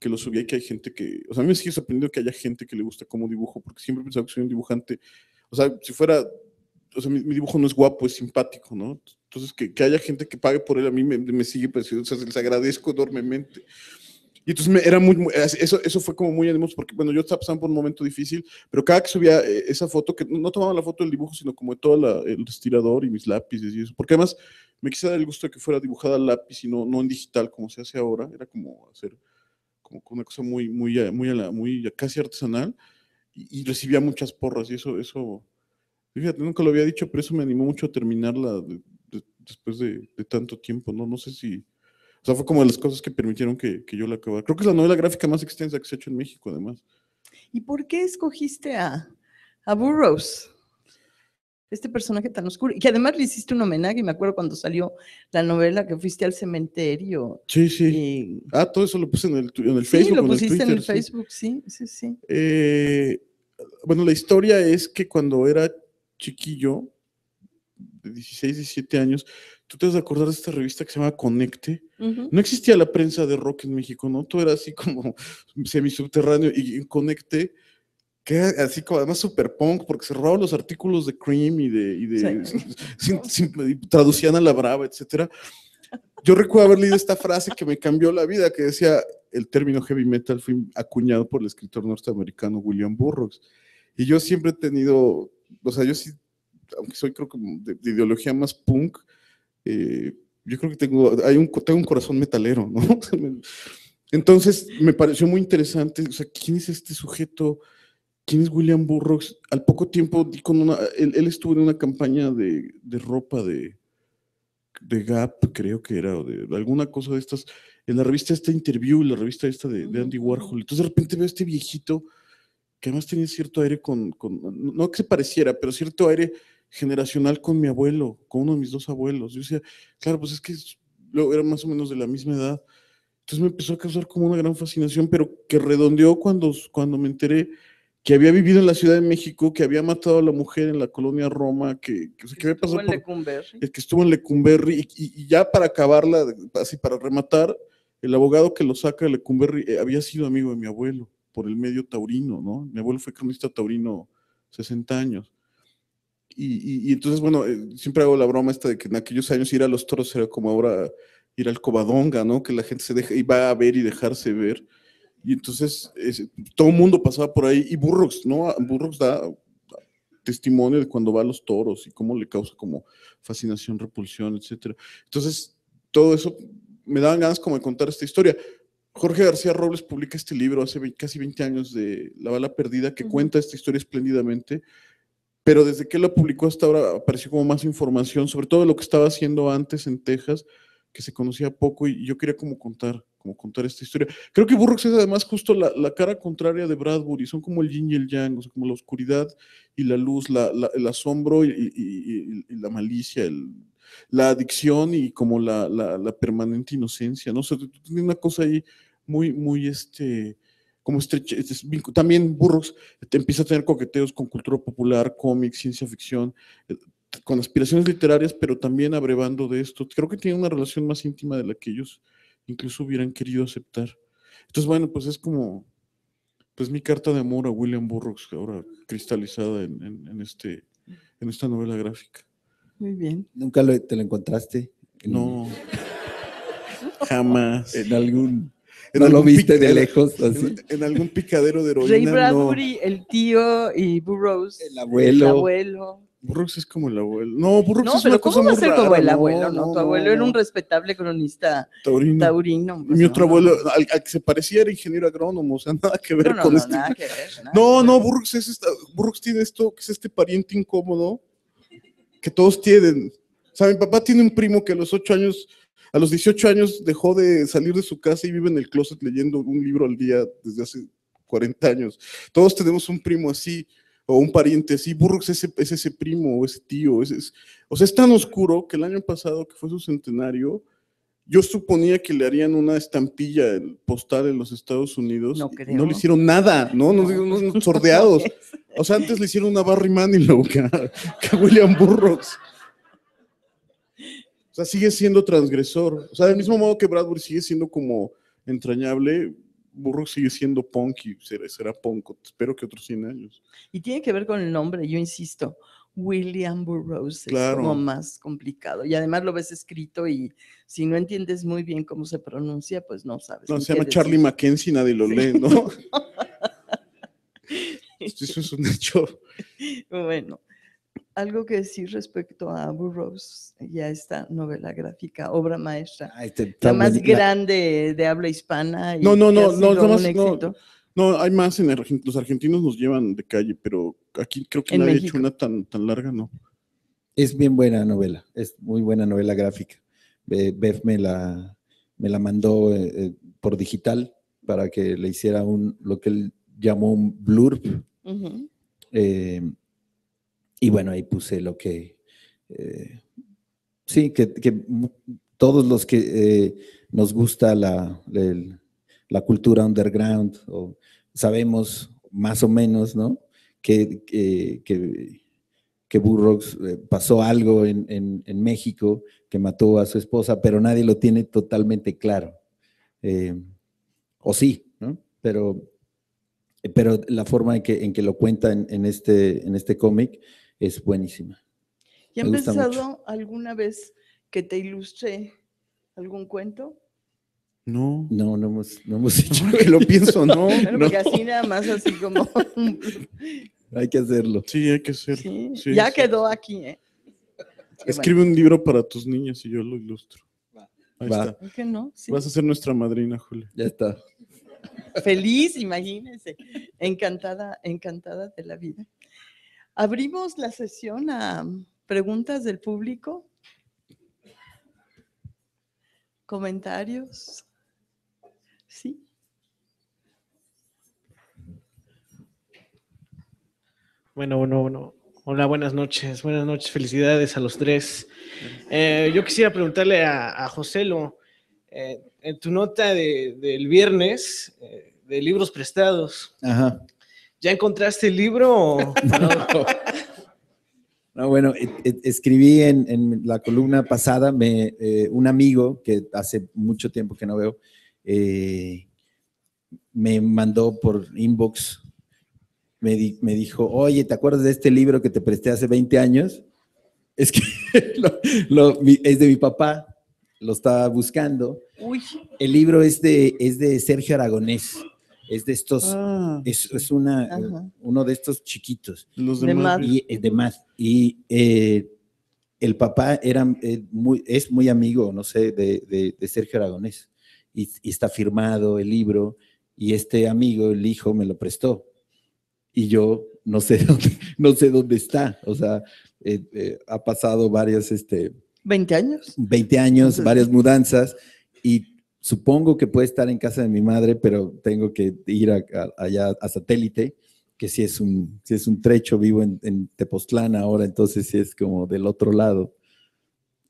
que lo subía, y que hay gente o sea, a mí me sigue sorprendiendo que haya gente que le gusta cómo dibujo, porque siempre he pensado que soy un dibujante, o sea, o sea, mi dibujo no es guapo, es simpático, ¿no? Entonces, que haya gente que pague por él, a mí me sigue pareciendo, o sea, les agradezco enormemente. Y entonces eso fue como muy animoso, porque bueno, yo estaba pasando por un momento difícil, pero cada que subía esa foto, que no tomaba la foto del dibujo, sino como de todo el estirador y mis lápices y eso, porque además me quise dar el gusto de que fuera dibujada al lápiz y no en digital como se hace ahora, era como hacer como una cosa muy casi artesanal, y recibía muchas porras, y eso, fíjate, nunca lo había dicho, pero eso me animó mucho a terminarla después de tanto tiempo, ¿no? No sé si... O sea, fue como de las cosas que permitieron que yo la acabara. Creo que es la novela gráfica más extensa que se ha hecho en México, además.
¿Y por qué escogiste a Burroughs? Este personaje tan oscuro, y que además le hiciste un homenaje, y me acuerdo cuando salió la novela que fuiste al cementerio.
Sí, sí. Todo eso lo puse en el Facebook.
Sí, lo pusiste en el Facebook, sí.
Bueno, la historia es que cuando era chiquillo, de 16, 17 años, tú te vas a acordar de esta revista que se llama Conecte. No existía la prensa de rock en México, ¿no? Todo era así como semisubterráneo, y en Conecte, que era así como además super punk, porque se robaban los artículos de Cream y traducían a la brava, etcétera. Yo recuerdo haber leído esta frase que me cambió la vida, que decía, el término heavy metal fue acuñado por el escritor norteamericano William Burroughs. Y yo siempre he tenido, o sea, yo sí, aunque soy creo que de ideología más punk, yo creo que tengo un corazón metalero, ¿no? Entonces me pareció muy interesante, o sea, ¿quién es este sujeto? ¿Quién es William Burroughs? Al poco tiempo él estuvo en una campaña de ropa de Gap, creo que era, o de alguna cosa de estas, en la revista Interview, la revista esta de Andy Warhol. Entonces de repente veo a este viejito que además tenía cierto aire no que se pareciera, pero cierto aire generacional con mi abuelo, con uno de mis 2 abuelos. Yo decía, claro, pues es que era más o menos de la misma edad. Entonces me empezó a causar como una gran fascinación, pero que redondeó cuando me enteré que había vivido en la Ciudad de México, que había matado a la mujer en la colonia Roma, que había pasado que estuvo en Lecumberri, y ya para acabarla, así para rematar, el abogado que lo saca de Lecumberri había sido amigo de mi abuelo, por el medio taurino, ¿no? Mi abuelo fue cronista taurino 60 años. Y entonces, bueno, siempre hago la broma esta de que en aquellos años ir a los toros era como ahora ir al Covadonga, ¿no? Que la gente y va a ver y dejarse ver. Y entonces todo el mundo pasaba por ahí, y Burroughs, ¿no? Burroughs da testimonio de cuando va a los toros y cómo le causa como fascinación, repulsión, etcétera. Entonces, todo eso me daban ganas como de contar esta historia. Jorge García Robles publica este libro hace casi 20 años, de La bala perdida, que cuenta esta historia espléndidamente, pero desde que la publicó hasta ahora apareció como más información, sobre todo de lo que estaba haciendo antes en Texas, que se conocía poco, y yo quería como contar esta historia. Creo que Burroughs es además justo la cara contraria de Bradbury, son como el yin y el yang, o sea, como la oscuridad y la luz, el asombro y la malicia, la adicción y como la permanente inocencia, ¿no? O sea, tiene una cosa ahí muy como estrecha. También Burroughs empieza a tener coqueteos con cultura popular, cómics, ciencia ficción, con aspiraciones literarias, pero también abrevando de esto. Creo que tiene una relación más íntima de la que ellos incluso hubieran querido aceptar. Entonces, bueno, pues es como, pues mi carta de amor a William Burroughs, ahora cristalizada en esta novela gráfica.
Muy bien.
¿Nunca te lo encontraste?
No, jamás.
En algún...
En
¿No lo
algún
viste de lejos? Así?
En algún picadero de heroína.
Ray Bradbury, el tío, y Burroughs,
El abuelo.
el abuelo.
Burroughs es como el abuelo. No, Burroughs
No,
es
pero
una cosa
¿cómo va a
muy
ser
rara.
como el abuelo? No, tu abuelo era
no.
un respetable cronista
Taurino.
taurino. Pues
Mi
no,
otro
no,
abuelo,
no.
al que se parecía, era ingeniero agrónomo, o sea, nada que ver
No,
con
no,
este.
nada que ver. Nada
No,
que
no,
ver.
Burroughs tiene esto, que es este pariente incómodo, que todos tienen. O sea, mi papá tiene un primo que a los 18 años dejó de salir de su casa y vive en el closet leyendo un libro al día desde hace 40 años. Todos tenemos un primo así, o un pariente así. Burroughs es ese primo, o ese tío. O sea, es tan oscuro que el año pasado, que fue su centenario, yo suponía que le harían una estampilla postal en los Estados Unidos.
No
y
creo.
no le hicieron nada, ¿no? No, sordeados. O sea, antes le hicieron una Barry Manilow que a William Burroughs. O sea, sigue siendo transgresor. O sea, del mismo modo que Bradbury sigue siendo como entrañable, Burroughs sigue siendo punk y será punk, espero que otros 100 años.
Y tiene que ver con el nombre, yo insisto. William Burroughs
Claro.
es como más complicado. Y además lo ves escrito y si no entiendes muy bien cómo se pronuncia, pues no sabes.
No,
ni
se
qué
llama Charlie
decir.
Mackenzie, nadie lo
Sí.
lee, ¿no? Eso es un hecho.
Bueno, algo que decir respecto a Burroughs y a esta novela gráfica, obra maestra,
Ah, está
la más
buena-
grande de habla hispana y
No,
que ha sido
nada más,
un éxito.
no, hay más en Argentina. Los argentinos nos llevan de calle, pero aquí creo que
En
nadie ha
México.
hecho una tan larga, ¿no?
Es bien buena novela, es muy buena novela gráfica. Bev me la mandó por digital para que le hiciera lo que él llamó un blurb.
Ujú.
Y bueno, ahí puse lo que... sí, que todos los que nos gusta la cultura underground, o sabemos más o menos, ¿no? Que Burroughs pasó algo en México, que mató a su esposa, pero nadie lo tiene totalmente claro. O sí, ¿no? Pero la forma en que lo cuenta en este cómic es buenísima.
¿Y han
Me gusta
pensado
mucho.
alguna vez que te ilustre algún cuento?
No.
No hemos hecho.
Ahora que lo pienso, no.
Bueno,
no.
porque así nada más así como...
Hay que hacerlo.
Sí, hay que hacer.
Sí,
Sí,
ya
sí.
quedó aquí, ¿eh?
Escribe un libro para tus niñas y yo lo ilustro. Ahí
Va.
está.
¿Por qué no? Sí.
Vas a ser nuestra madrina, Julia.
Ya está.
Feliz, imagínense. Encantada de la vida. Abrimos la sesión a preguntas del público. ¿Comentarios? Sí.
Bueno. Hola, buenas noches, felicidades a los tres. Yo quisiera preguntarle a Joselo, en tu nota del viernes, de libros prestados,
Ajá.
¿ya encontraste el libro o no?
No, bueno, escribí en la columna pasada, un amigo que hace mucho tiempo que no veo, me mandó por inbox, me dijo, oye, ¿te acuerdas de este libro que te presté hace 20 años? Es que es de mi papá, lo estaba buscando.
Uy,
El libro es de Sergio Aragonés, es de estos,
Ah,
es
Ajá.
uno de estos chiquitos.
los
de
demás.
más.
Y de más. Y el papá es muy amigo, no sé, de Sergio Aragonés. Y está firmado el libro. Y este amigo, el hijo, me lo prestó. Y yo no sé dónde está. O sea, ha pasado varias,
20 años.
20 años,
Entonces,
varias mudanzas, y supongo que puede estar en casa de mi madre, pero tengo que ir allá a Satélite, que sí es un trecho. Vivo en Tepoztlán ahora, entonces sí es como del otro lado,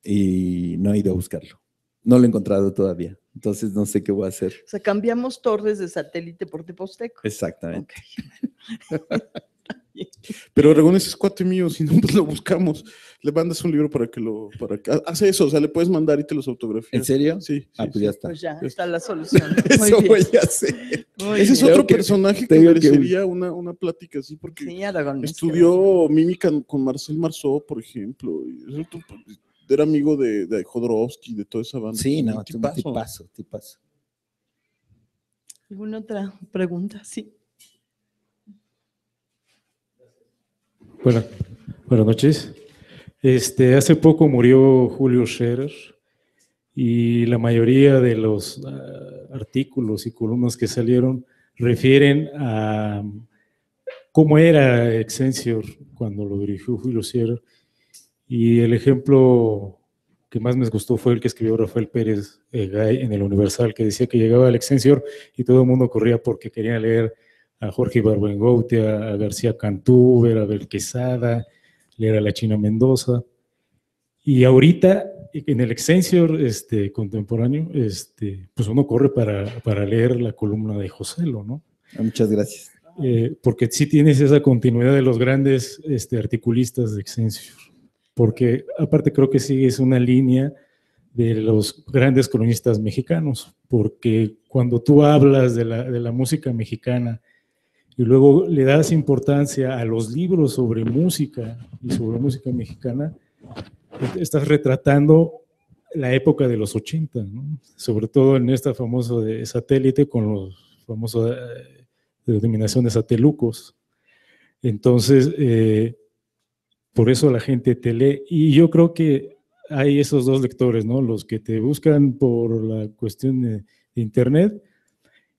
y no he ido a buscarlo. No lo he encontrado todavía, entonces no sé qué voy a hacer.
O sea, cambiamos Torres de Satélite por Teposteco.
Exactamente.
Pero Aragones es cuate mío, si no, pues lo buscamos. Le mandas un libro hace eso, o sea, le puedes mandar y te los autografías.
¿En serio?
Sí.
Ah, pues ya está.
Pues ya está la solución. Muy
Eso
bien.
voy a hacer.
Muy
Ese es
bien.
otro
que-
personaje que
tengo que-
merecería una plática así, porque
Sí, Aragonés,
estudió mímica con Marcel Marceau, por ejemplo. Y es otro, era amigo de Jodorowsky, de toda esa banda.
Sí,
Es
no,
un tipazo.
tipazo.
¿Alguna otra pregunta? Sí.
Buenas noches. Hace poco murió Julio Scherer y la mayoría de los artículos y columnas que salieron refieren a cómo era Excelsior cuando lo dirigió Julio Scherer. Y el ejemplo que más me gustó fue el que escribió Rafael Pérez Gay en el Universal, que decía que llegaba al Excelsior y todo el mundo corría porque quería leer a Jorge Ibargüengoitia, a García Cantúber, a Abel Quesada, leer a la China Mendoza. Y ahorita, en el Excelsior contemporáneo, pues uno corre para leer la columna de Joselo, ¿no?
Muchas gracias.
Porque sí tienes esa continuidad de los grandes articulistas de Excelsior. Porque aparte creo que sí es una línea de los grandes cronistas mexicanos, porque cuando tú hablas de la música mexicana y luego le das importancia a los libros sobre música y sobre música mexicana, estás retratando la época de los 80, ¿no? Sobre todo en esta famosa de Satélite con los famosos denominación de satelucos. Entonces, por eso la gente te lee, y yo creo que hay esos dos lectores, ¿no? Los que te buscan por la cuestión de internet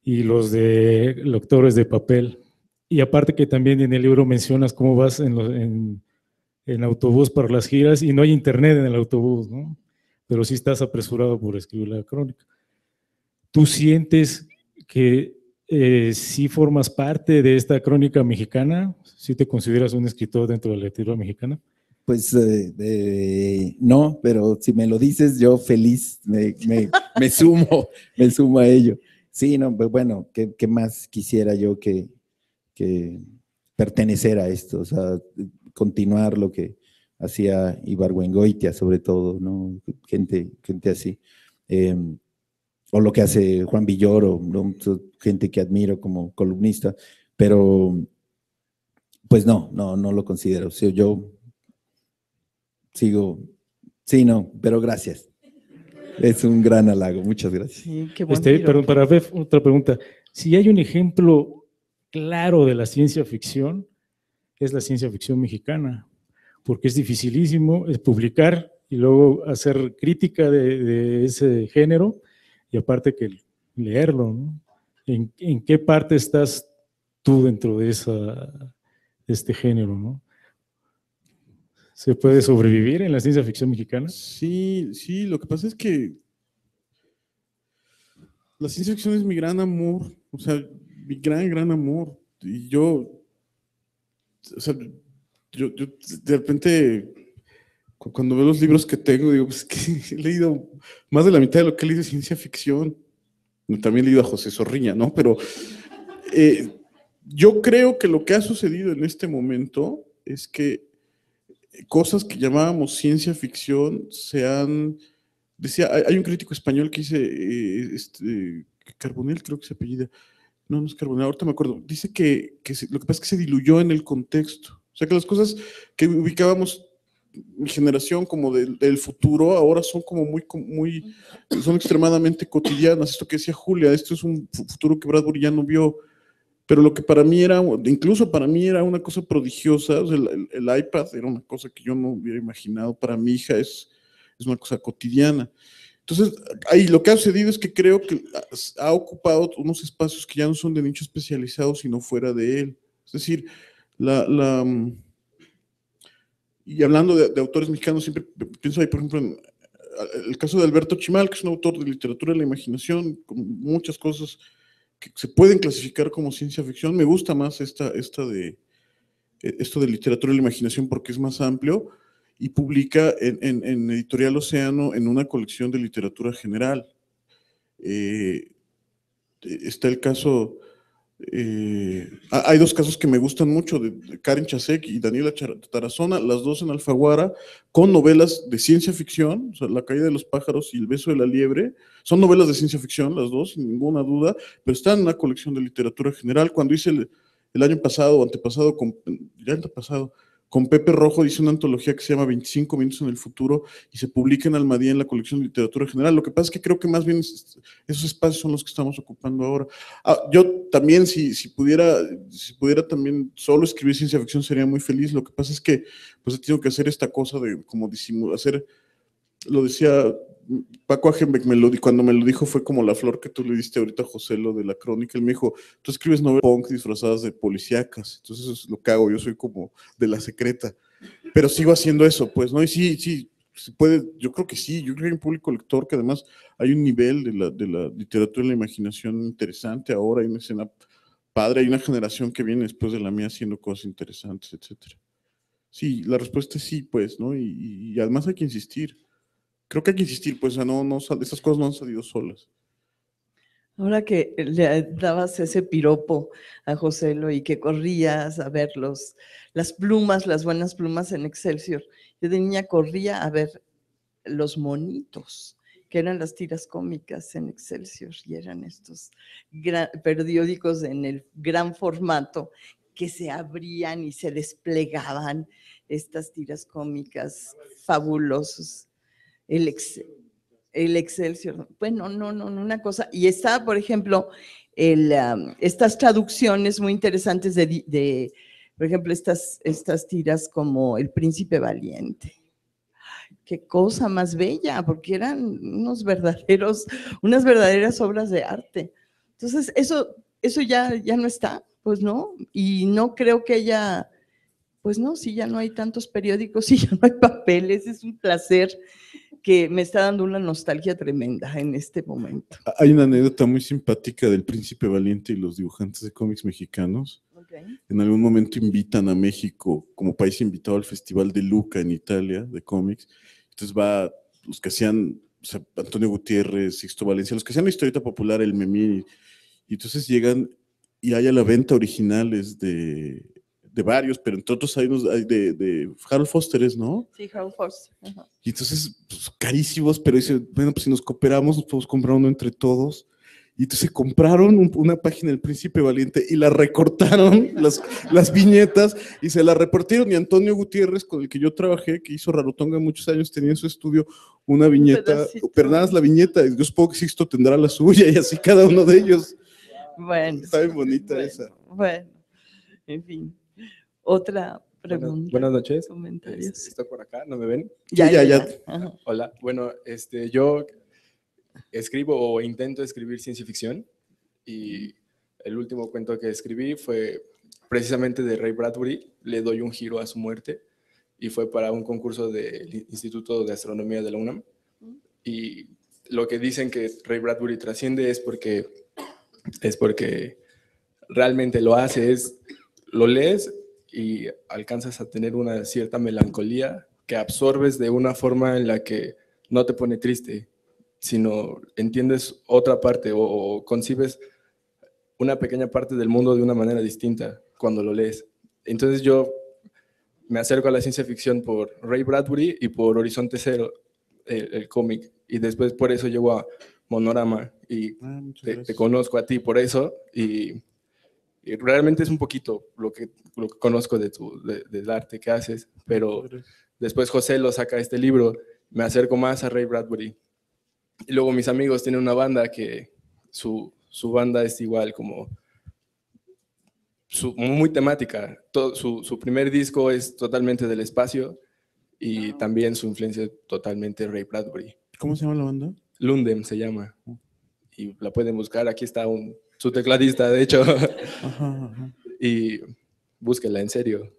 y los de lectores de papel. Y aparte que también en el libro mencionas cómo vas en autobús para las giras y no hay internet en el autobús, ¿no? Pero sí estás apresurado por escribir la crónica. ¿Tú sientes que sí formas parte de esta crónica mexicana? ¿Sí te consideras un escritor dentro de la literatura mexicana?
Pues no, pero si me lo dices, yo feliz me sumo a ello. Sí, no, pues bueno, ¿qué más quisiera yo que pertenecer a esto? O sea, continuar lo que hacía Ibargüengoitia, sobre todo, ¿no? Gente así. O lo que hace Juan Villoro, ¿no? Gente que admiro como columnista, pero pues no lo considero. O sea, yo sigo, sí, no, pero gracias. Es un gran halago, muchas gracias.
Sí, qué buen
Perdón, para ver otra pregunta. Si hay un ejemplo claro de la ciencia ficción, es la ciencia ficción mexicana, porque es dificilísimo publicar y luego hacer crítica de ese género, y aparte que leerlo, ¿no? ¿En qué parte estás tú dentro de este género, ¿no? ¿Se puede sobrevivir en la ciencia ficción mexicana?
Sí, lo que pasa es que la ciencia ficción es mi gran amor, o sea, mi gran amor. Y yo, o sea, yo de repente, cuando veo los libros que tengo, digo, pues que he leído más de la mitad de lo que he leído de ciencia ficción. También he leído a José Zorrilla, ¿no? Pero yo creo que lo que ha sucedido en este momento es que cosas que llamábamos ciencia ficción decía, hay un crítico español que dice, Carbonell creo que se apellida, no es Carbonell, ahorita me acuerdo, dice que lo que pasa es que se diluyó en el contexto, o sea que las cosas que ubicábamos mi generación como del futuro ahora son como son extremadamente cotidianas. Esto que decía Julia, esto es un futuro que Bradbury ya no vio, pero lo que para mí incluso para mí era una cosa prodigiosa. O sea, el iPad era una cosa que yo no hubiera imaginado. Para mi hija es una cosa cotidiana. Entonces, ahí lo que ha sucedido es que creo que ha ocupado unos espacios que ya no son de nicho especializado, sino fuera de él. Es decir, Y hablando de autores mexicanos, siempre pienso ahí, por ejemplo, en el caso de Alberto Chimal, que es un autor de literatura de la imaginación, con muchas cosas que se pueden clasificar como ciencia ficción. Me gusta más esto de literatura de la imaginación porque es más amplio, y publica en Editorial Océano en una colección de literatura general. Está el caso, hay dos casos que me gustan mucho, de Karen Chasek y Daniela Tarazona, las dos en Alfaguara, con novelas de ciencia ficción, o sea, La caída de los pájaros y El beso de la liebre, son novelas de ciencia ficción las dos, sin ninguna duda, pero están en una colección de literatura general. Cuando hice el año pasado o antepasado, con Pepe Rojo, hice una antología que se llama 25 minutos en el futuro y se publica en Almadía en la colección de literatura general. Lo que pasa es que creo que más bien esos espacios son los que estamos ocupando ahora. Yo también, si pudiera también solo escribir ciencia ficción, sería muy feliz. Lo que pasa es que pues he tenido que hacer esta cosa de como disimular, lo decía Paco Ajenbeck, cuando me lo dijo fue como la flor que tú le diste ahorita a José, lo de la crónica. Él me dijo, tú escribes novelas punk disfrazadas de policíacas, entonces eso es lo que hago, yo soy como de la secreta, pero sigo haciendo eso, pues, ¿no? Y sí, se puede, yo creo que sí, yo creo que hay un público lector, que además hay un nivel de la literatura y la imaginación interesante ahora, hay una escena padre, hay una generación que viene después de la mía haciendo cosas interesantes, etcétera. Sí, la respuesta es sí, pues, ¿no? Y además hay que insistir. Creo que hay que insistir, pues, esas cosas no han salido solas.
Ahora que le dabas ese piropo a Joselo y que corrías a ver las plumas, las buenas plumas en Excelsior, yo de niña corría a ver los monitos, que eran las tiras cómicas en Excelsior, y eran estos periódicos en el gran formato que se abrían y se desplegaban estas tiras cómicas fabulosos. El Excelsior, bueno, no, una cosa, y está, por ejemplo, estas traducciones muy interesantes por ejemplo, estas tiras como El Príncipe Valiente. Qué cosa más bella, porque eran unas verdaderas obras de arte. Entonces, eso ya no está, pues no, y no creo que haya, pues no, si ya no hay tantos periódicos, si ya no hay papeles, es un placer que me está dando una nostalgia tremenda en este momento.
Hay una anécdota muy simpática del Príncipe Valiente y los dibujantes de cómics mexicanos. Okay. En algún momento invitan a México como país invitado al Festival de Lucca en Italia de cómics. Entonces va los que hacían, o sea, Antonio Gutiérrez, Sixto Valencia, los que hacían la historieta popular, el Memín, y entonces llegan y hay a la venta originales de varios, pero entre otros hay unos de Harold Foster, ¿no?
Sí, Harold Foster. Uh-huh.
Y entonces, pues, carísimos, pero dice, bueno, pues si nos cooperamos, nos podemos comprar uno entre todos. Y entonces compraron una página del Príncipe Valiente y la recortaron, las viñetas, y se la repartieron. Y Antonio Gutiérrez, con el que yo trabajé, que hizo Rarotonga muchos años, tenía en su estudio una viñeta, pero nada más la viñeta, yo supongo que Sixto tendrá la suya, y así cada uno de ellos.
Bueno.
Está bien bonita esa.
Bueno, en fin. Otra pregunta.
Buenas noches.
Comentarios.
Estoy por acá, ¿no me ven?
Ya.
Hola. Bueno, yo escribo o intento escribir ciencia ficción, y el último cuento que escribí fue precisamente de Ray Bradbury, Le doy un giro a su muerte, y fue para un concurso del Instituto de Astronomía de la UNAM. Y lo que dicen que Ray Bradbury trasciende es porque realmente lo hace, lo lees y alcanzas a tener una cierta melancolía que absorbes de una forma en la que no te pone triste, sino entiendes otra parte o concibes una pequeña parte del mundo de una manera distinta cuando lo lees. Entonces yo me acerco a la ciencia ficción por Ray Bradbury y por Horizonte Cero, el cómic, y después por eso llego a Monorama y te conozco a ti por eso, y realmente es un poquito lo que conozco del arte que haces, pero después José lo saca este libro, me acerco más a Ray Bradbury. Y luego mis amigos tienen una banda que su banda es igual como muy temática. Su primer disco es totalmente del espacio y también su influencia es totalmente Ray Bradbury.
¿Cómo se llama la banda?
Lundem se llama. Y la pueden buscar, aquí está su tecladista, de hecho.
Ajá.
Y búsquela, en serio.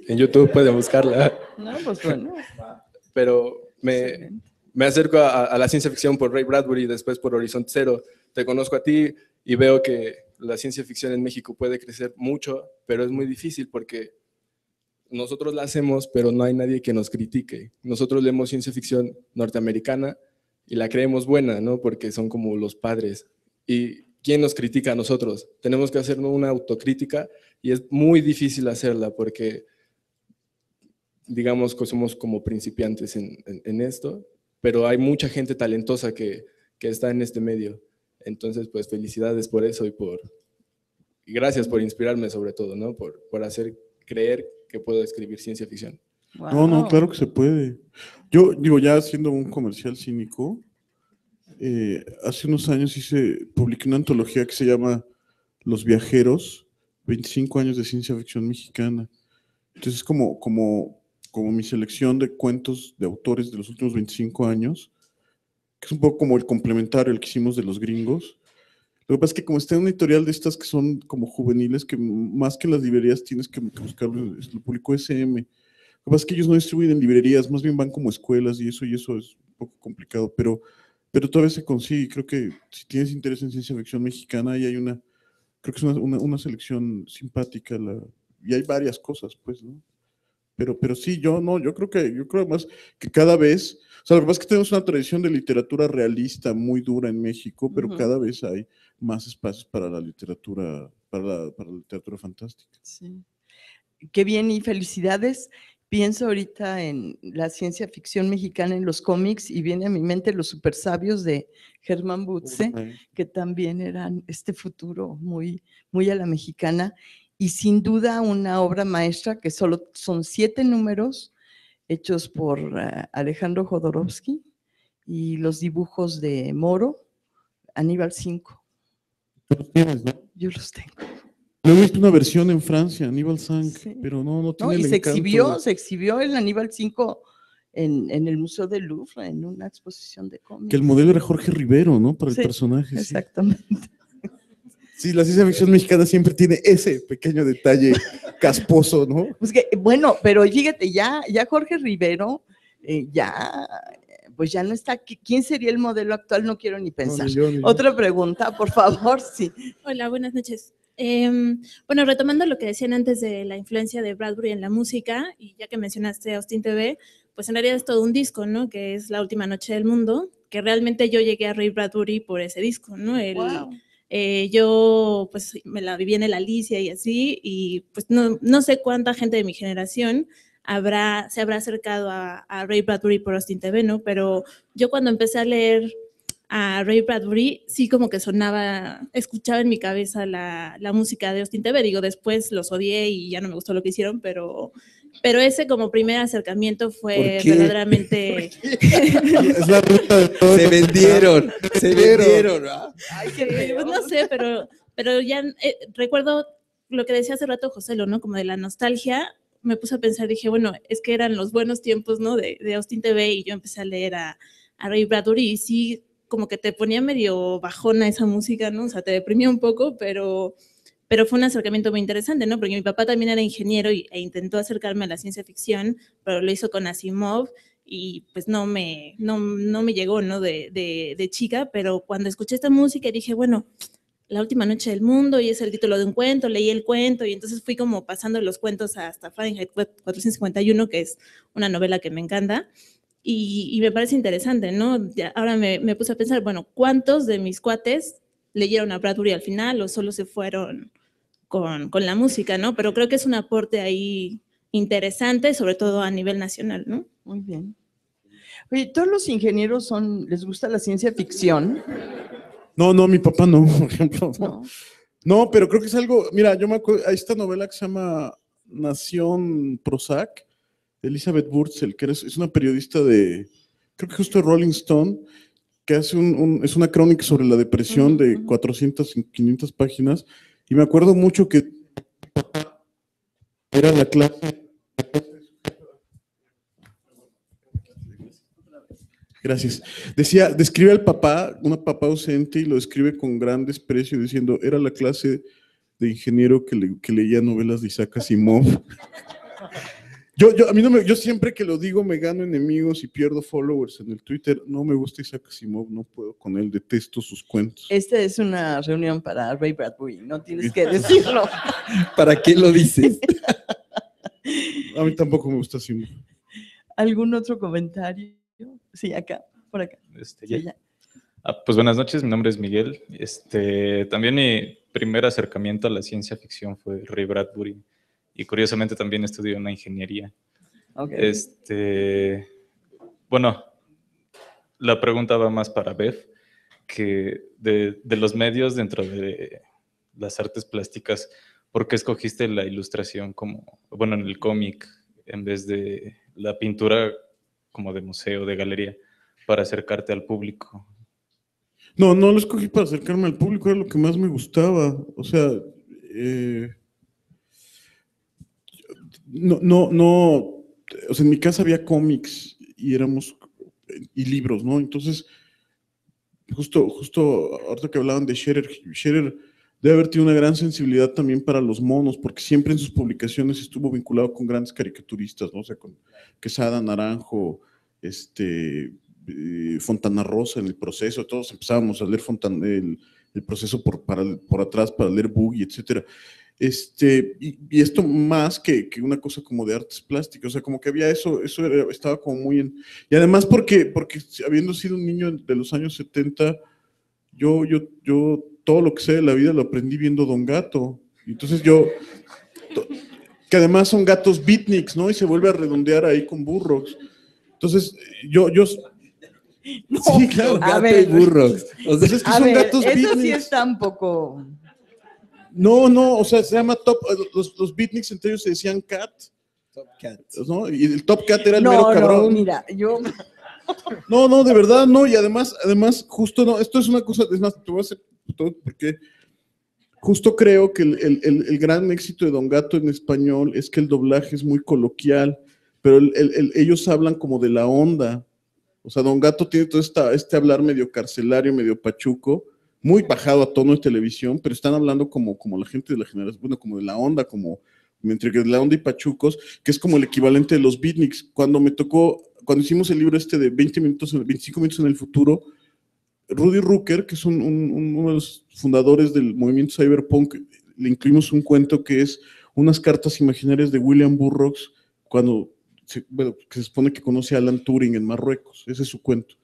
En YouTube pueden buscarla.
No, pues bueno.
Pero
Excelente.
me acerco a la ciencia ficción por Ray Bradbury y después por Horizonte Zero. Te conozco a ti y veo que la ciencia ficción en México puede crecer mucho, pero es muy difícil porque nosotros la hacemos, pero no hay nadie que nos critique. Nosotros leemos ciencia ficción norteamericana y la creemos buena, ¿no? Porque son como los padres. ¿Y quién nos critica a nosotros? Tenemos que hacer una autocrítica y es muy difícil hacerla porque digamos que somos como principiantes en esto, pero hay mucha gente talentosa que está en este medio. Entonces, pues felicidades por eso y gracias por inspirarme sobre todo, ¿no? Por hacer creer que puedo escribir ciencia ficción.
No,
Wow.
claro que se puede. Yo digo, ya haciendo un comercial cínico, hace unos años publiqué una antología que se llama Los Viajeros, 25 años de ciencia ficción mexicana. Entonces es como mi selección de cuentos de autores de los últimos 25 años, que es un poco como el complementario al que hicimos de los gringos. Lo que pasa es que como está en un editorial de estas que son como juveniles, que más que en las librerías tienes que buscarlo, lo publicó SM. Lo que pasa es que ellos no distribuyen en librerías, más bien van como escuelas y eso es un poco complicado, pero todavía se consigue. Creo que si tienes interés en ciencia ficción mexicana, ahí hay creo que es una selección simpática, y hay varias cosas, pues, ¿no? Pero sí, yo creo además que cada vez, o sea, lo que pasa es que tenemos una tradición de literatura realista muy dura en México, pero cada vez hay más espacios para la literatura, para la literatura fantástica.
Sí. Qué bien y felicidades. Pienso ahorita en la ciencia ficción mexicana en los cómics y viene a mi mente Los Supersabios de Germán Butze, que también eran este futuro muy, muy a la mexicana. Y sin duda una obra maestra que solo son 7 números hechos por Alejandro Jodorowsky y los dibujos de Moro, Aníbal 5.
Tú los tienes, ¿no?
Yo los tengo.
Luego he visto una versión en Francia, Aníbal 5,
Sí.
pero no
No,
tiene
y
el
se
encanto.
exhibió el Aníbal 5 en el Museo del Louvre, en una exposición de cómics.
Que el modelo era Jorge Rivero, ¿no? Para el
Sí,
personaje. Sí.
Exactamente.
Sí, la ciencia ficción mexicana siempre tiene ese pequeño detalle casposo, ¿no?
Pues que, bueno, pero fíjate, ya Jorge Rivero, pues ya no está aquí. ¿Quién sería el modelo actual? No quiero ni pensar.
No, ni yo.
Otra pregunta, por favor, sí.
Hola, buenas noches. Bueno, retomando lo que decían antes de la influencia de Bradbury en la música, y ya que mencionaste Austin TV, pues en realidad es todo un disco, ¿no? Que es La Última Noche del Mundo, que realmente yo llegué a Ray Bradbury por ese disco, ¿no?
Wow.
Yo pues me la viví en el Alicia y así, y pues no sé cuánta gente de mi generación se habrá acercado a Ray Bradbury por Austin TV, ¿no? Pero yo cuando empecé a leer a Ray Bradbury, sí como que escuchaba en mi cabeza la música de Austin TV, digo, después los odié y ya no me gustó lo que hicieron, pero ese como primer acercamiento fue verdaderamente...
Es la ruta de todo.
Se vendieron. ¿Ah?
Ay,
Sí, pues no sé, pero ya recuerdo lo que decía hace rato Joselo, ¿no? Como de la nostalgia, me puse a pensar, dije, bueno, es que eran los buenos tiempos, ¿no? De Austin TV, y yo empecé a leer a Ray Bradbury y sí, como que te ponía medio bajona esa música, ¿no? O sea, te deprimía un poco, pero fue un acercamiento muy interesante, ¿no? Porque mi papá también era ingeniero e intentó acercarme a la ciencia ficción, pero lo hizo con Asimov y pues no me llegó, ¿no? De chica, pero cuando escuché esta música dije, bueno, La Última Noche del Mundo, y es el título de un cuento, leí el cuento y entonces fui como pasando los cuentos hasta Fahrenheit 451, que es una novela que me encanta. Y me parece interesante, ¿no? Ahora me puse a pensar, bueno, ¿cuántos de mis cuates leyeron a Bradbury al final o solo se fueron con la música, ¿no? Pero creo que es un aporte ahí interesante, sobre todo a nivel nacional, ¿no?
Muy bien. Oye, ¿todos los ingenieros les gusta la ciencia ficción?
No, mi papá no, por ejemplo.
No.
No, pero creo que es algo, mira, yo me acuerdo, hay esta novela que se llama Nación Prozac, de Elizabeth Wurtzel, que es una periodista creo que justo de Rolling Stone, que hace es una crónica sobre la depresión de 400, 500 páginas, y me acuerdo mucho que era la clase... Gracias. Describe al papá, un papá ausente, y lo describe con gran desprecio, diciendo, era la clase de ingeniero que leía novelas de Isaac Asimov. Yo siempre que lo digo me gano enemigos y pierdo followers en el Twitter. No me gusta Isaac Asimov, no puedo con él, detesto sus cuentos.
Esta es una reunión para Ray Bradbury, no tienes que decirlo.
¿Para qué lo dices?
A mí tampoco me gusta Asimov.
¿Algún otro comentario? Sí, acá, por acá.
Ya.
Sí, ya.
Pues buenas noches, mi nombre es Miguel. También mi primer acercamiento a la ciencia ficción fue Ray Bradbury y curiosamente también estudié una ingeniería.
Okay.
Bueno, la pregunta va más para Bev, que de los medios dentro de las artes plásticas, ¿por qué escogiste la ilustración en el cómic en vez de la pintura como de museo, de galería, para acercarte al público?
No lo escogí para acercarme al público, era lo que más me gustaba. O sea, o sea, en mi casa había cómics y libros, ¿no? Entonces, justo ahorita que hablaban de Scherer debe haber tenido una gran sensibilidad también para los monos, porque siempre en sus publicaciones estuvo vinculado con grandes caricaturistas, ¿no? O sea, con Quesada, Naranjo, Fontana Rosa en El Proceso, todos empezábamos a leer el Proceso por atrás para leer Boogie, etcétera. Y esto más que una cosa como de artes plásticas, o sea, como que había estaba como muy en... Y además porque habiendo sido un niño de los años 70, yo todo lo que sé de la vida lo aprendí viendo Don Gato. Entonces que además son gatos beatniks, ¿no? Y se vuelve a redondear ahí con Burroughs. Entonces,
No,
sí, claro, gato y Burroughs. O sea,
es que son gatos
eso
beatniks.
sí está un poco...
No, o sea, se llama Top, los beatniks entre ellos se decían Cat.
Top Cat.
¿No? Y el Top Cat era el mero cabrón.
No, mira, yo...
No, de verdad, no, y además, justo no, esto es una cosa, es más, te voy a hacer todo porque justo creo que el gran éxito de Don Gato en español es que el doblaje es muy coloquial, pero ellos hablan como de la onda. O sea, Don Gato tiene todo este hablar medio carcelario, medio pachuco, muy bajado a tono de televisión, pero están hablando como la gente de la generación, bueno, como de la onda, como entre la onda y pachucos, que es como el equivalente de los beatniks. Cuando hicimos el libro de 25 minutos en el futuro, Rudy Rucker, que es uno de los fundadores del movimiento cyberpunk, le incluimos un cuento que es unas cartas imaginarias de William Burroughs, que se supone que conoce a Alan Turing en Marruecos. Ese es su cuento.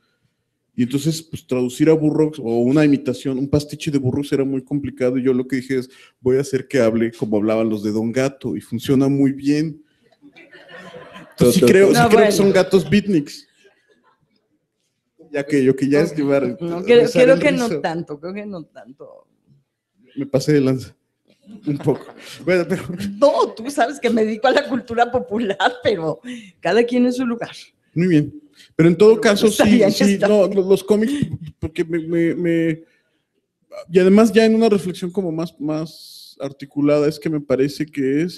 Y entonces, pues traducir a Burroughs o una imitación, un pastiche de Burroughs era muy complicado, y yo lo que dije es, voy a hacer que hable como hablaban los de Don Gato, y funciona muy bien. Entonces, sí creo que son gatos beatniks. Ya que ya es llevar...
No, creo que no tanto,
Me pasé de lanza. Un poco. Bueno, pero...
No, tú sabes que me dedico a la cultura popular, pero cada quien en su lugar.
Muy bien. Pero en todo caso, sí, no,
bien.
los cómics, porque y además ya en una reflexión como más articulada, es que me parece que o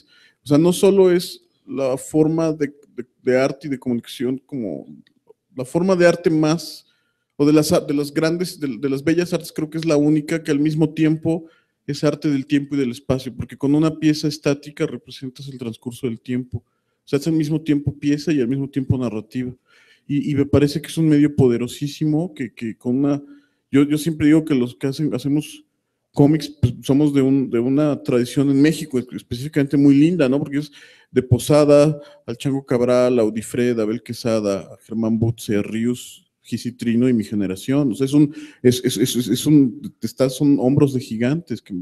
sea, no solo es la forma de arte y de comunicación, como la forma de arte más, o de las grandes, de las bellas artes, creo que es la única que al mismo tiempo es arte del tiempo y del espacio, porque con una pieza estática representas el transcurso del tiempo. O sea, es al mismo tiempo pieza y al mismo tiempo narrativa. Y me parece que es un medio poderosísimo que con una... Yo siempre digo que los que hacemos cómics, pues, somos de una tradición en México específicamente muy linda, ¿no? Porque es de Posada, al Chango Cabral, a Audifred, a Abel Quesada, a Germán Butze, a Ríos, Gisitrino y mi generación. O sea, son hombros de gigantes que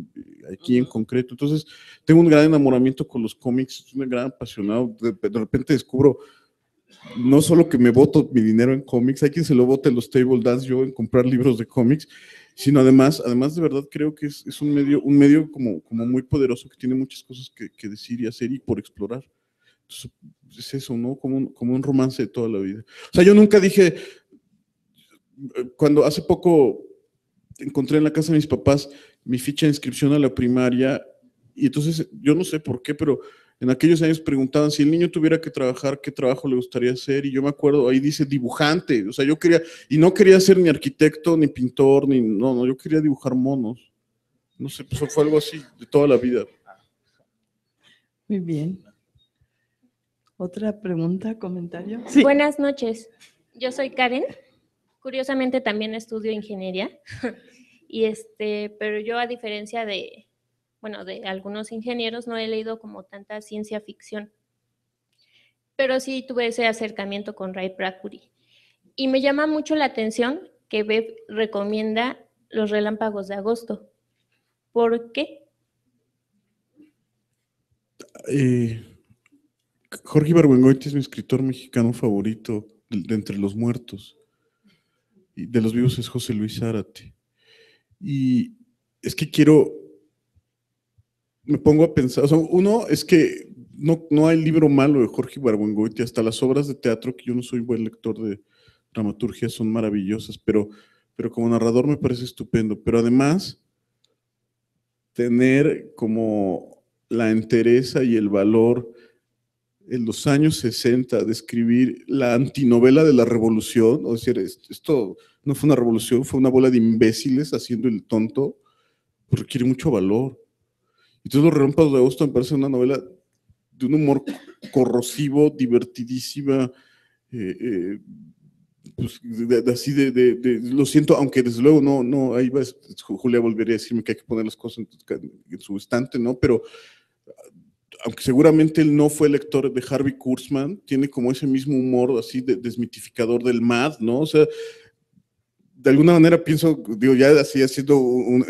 aquí en concreto. Entonces, tengo un gran enamoramiento con los cómics, soy un gran apasionado. De repente descubro no solo que me boto mi dinero en cómics, hay quien se lo bota en los table dance, yo en comprar libros de cómics, sino además de verdad creo que es un medio como muy poderoso, que tiene muchas cosas que decir y hacer y por explorar. Entonces, es eso, ¿no? Como un romance de toda la vida. O sea, yo nunca dije, cuando hace poco encontré en la casa de mis papás mi ficha de inscripción a la primaria, y entonces yo no sé por qué, pero en aquellos años preguntaban si el niño tuviera que trabajar, ¿qué trabajo le gustaría hacer? Y yo me acuerdo, ahí dice dibujante, o sea, no quería ser ni arquitecto, ni pintor, no, yo quería dibujar monos, No sé, pues fue algo así de toda la vida.
Muy bien. ¿Otra pregunta, comentario?
Sí. Buenas noches. Yo soy Karen. Curiosamente también estudio ingeniería. Pero yo, a diferencia de algunos ingenieros, no he leído como tanta ciencia ficción. Pero sí tuve ese acercamiento con Ray Bradbury. Y me llama mucho la atención que Bev recomienda Los Relámpagos de Agosto. ¿Por qué?
Jorge Ibargüengoitia es mi escritor mexicano favorito de entre los muertos. Y de los vivos es José Luis Zárate. Y es que me pongo a pensar, o sea, uno es que no hay libro malo de Jorge Ibargüengoitia, hasta las obras de teatro, que yo no soy buen lector de dramaturgia, son maravillosas, pero como narrador me parece estupendo. Pero además, tener como la entereza y el valor en los años 60 de escribir la antinovela de la revolución, o decir, esto no fue una revolución, fue una bola de imbéciles haciendo el tonto, pues requiere mucho valor. Entonces Los Relámpagos de Agosto me parece una novela de un humor corrosivo, divertidísima, pues lo siento, aunque desde luego no, ahí va, Julia volvería a decirme que hay que poner las cosas en su estante, ¿no? Pero aunque seguramente él no fue lector de Harvey Kurtzman, tiene como ese mismo humor así desmitificador del MAD, ¿no? O sea, de alguna manera pienso, digo, ya así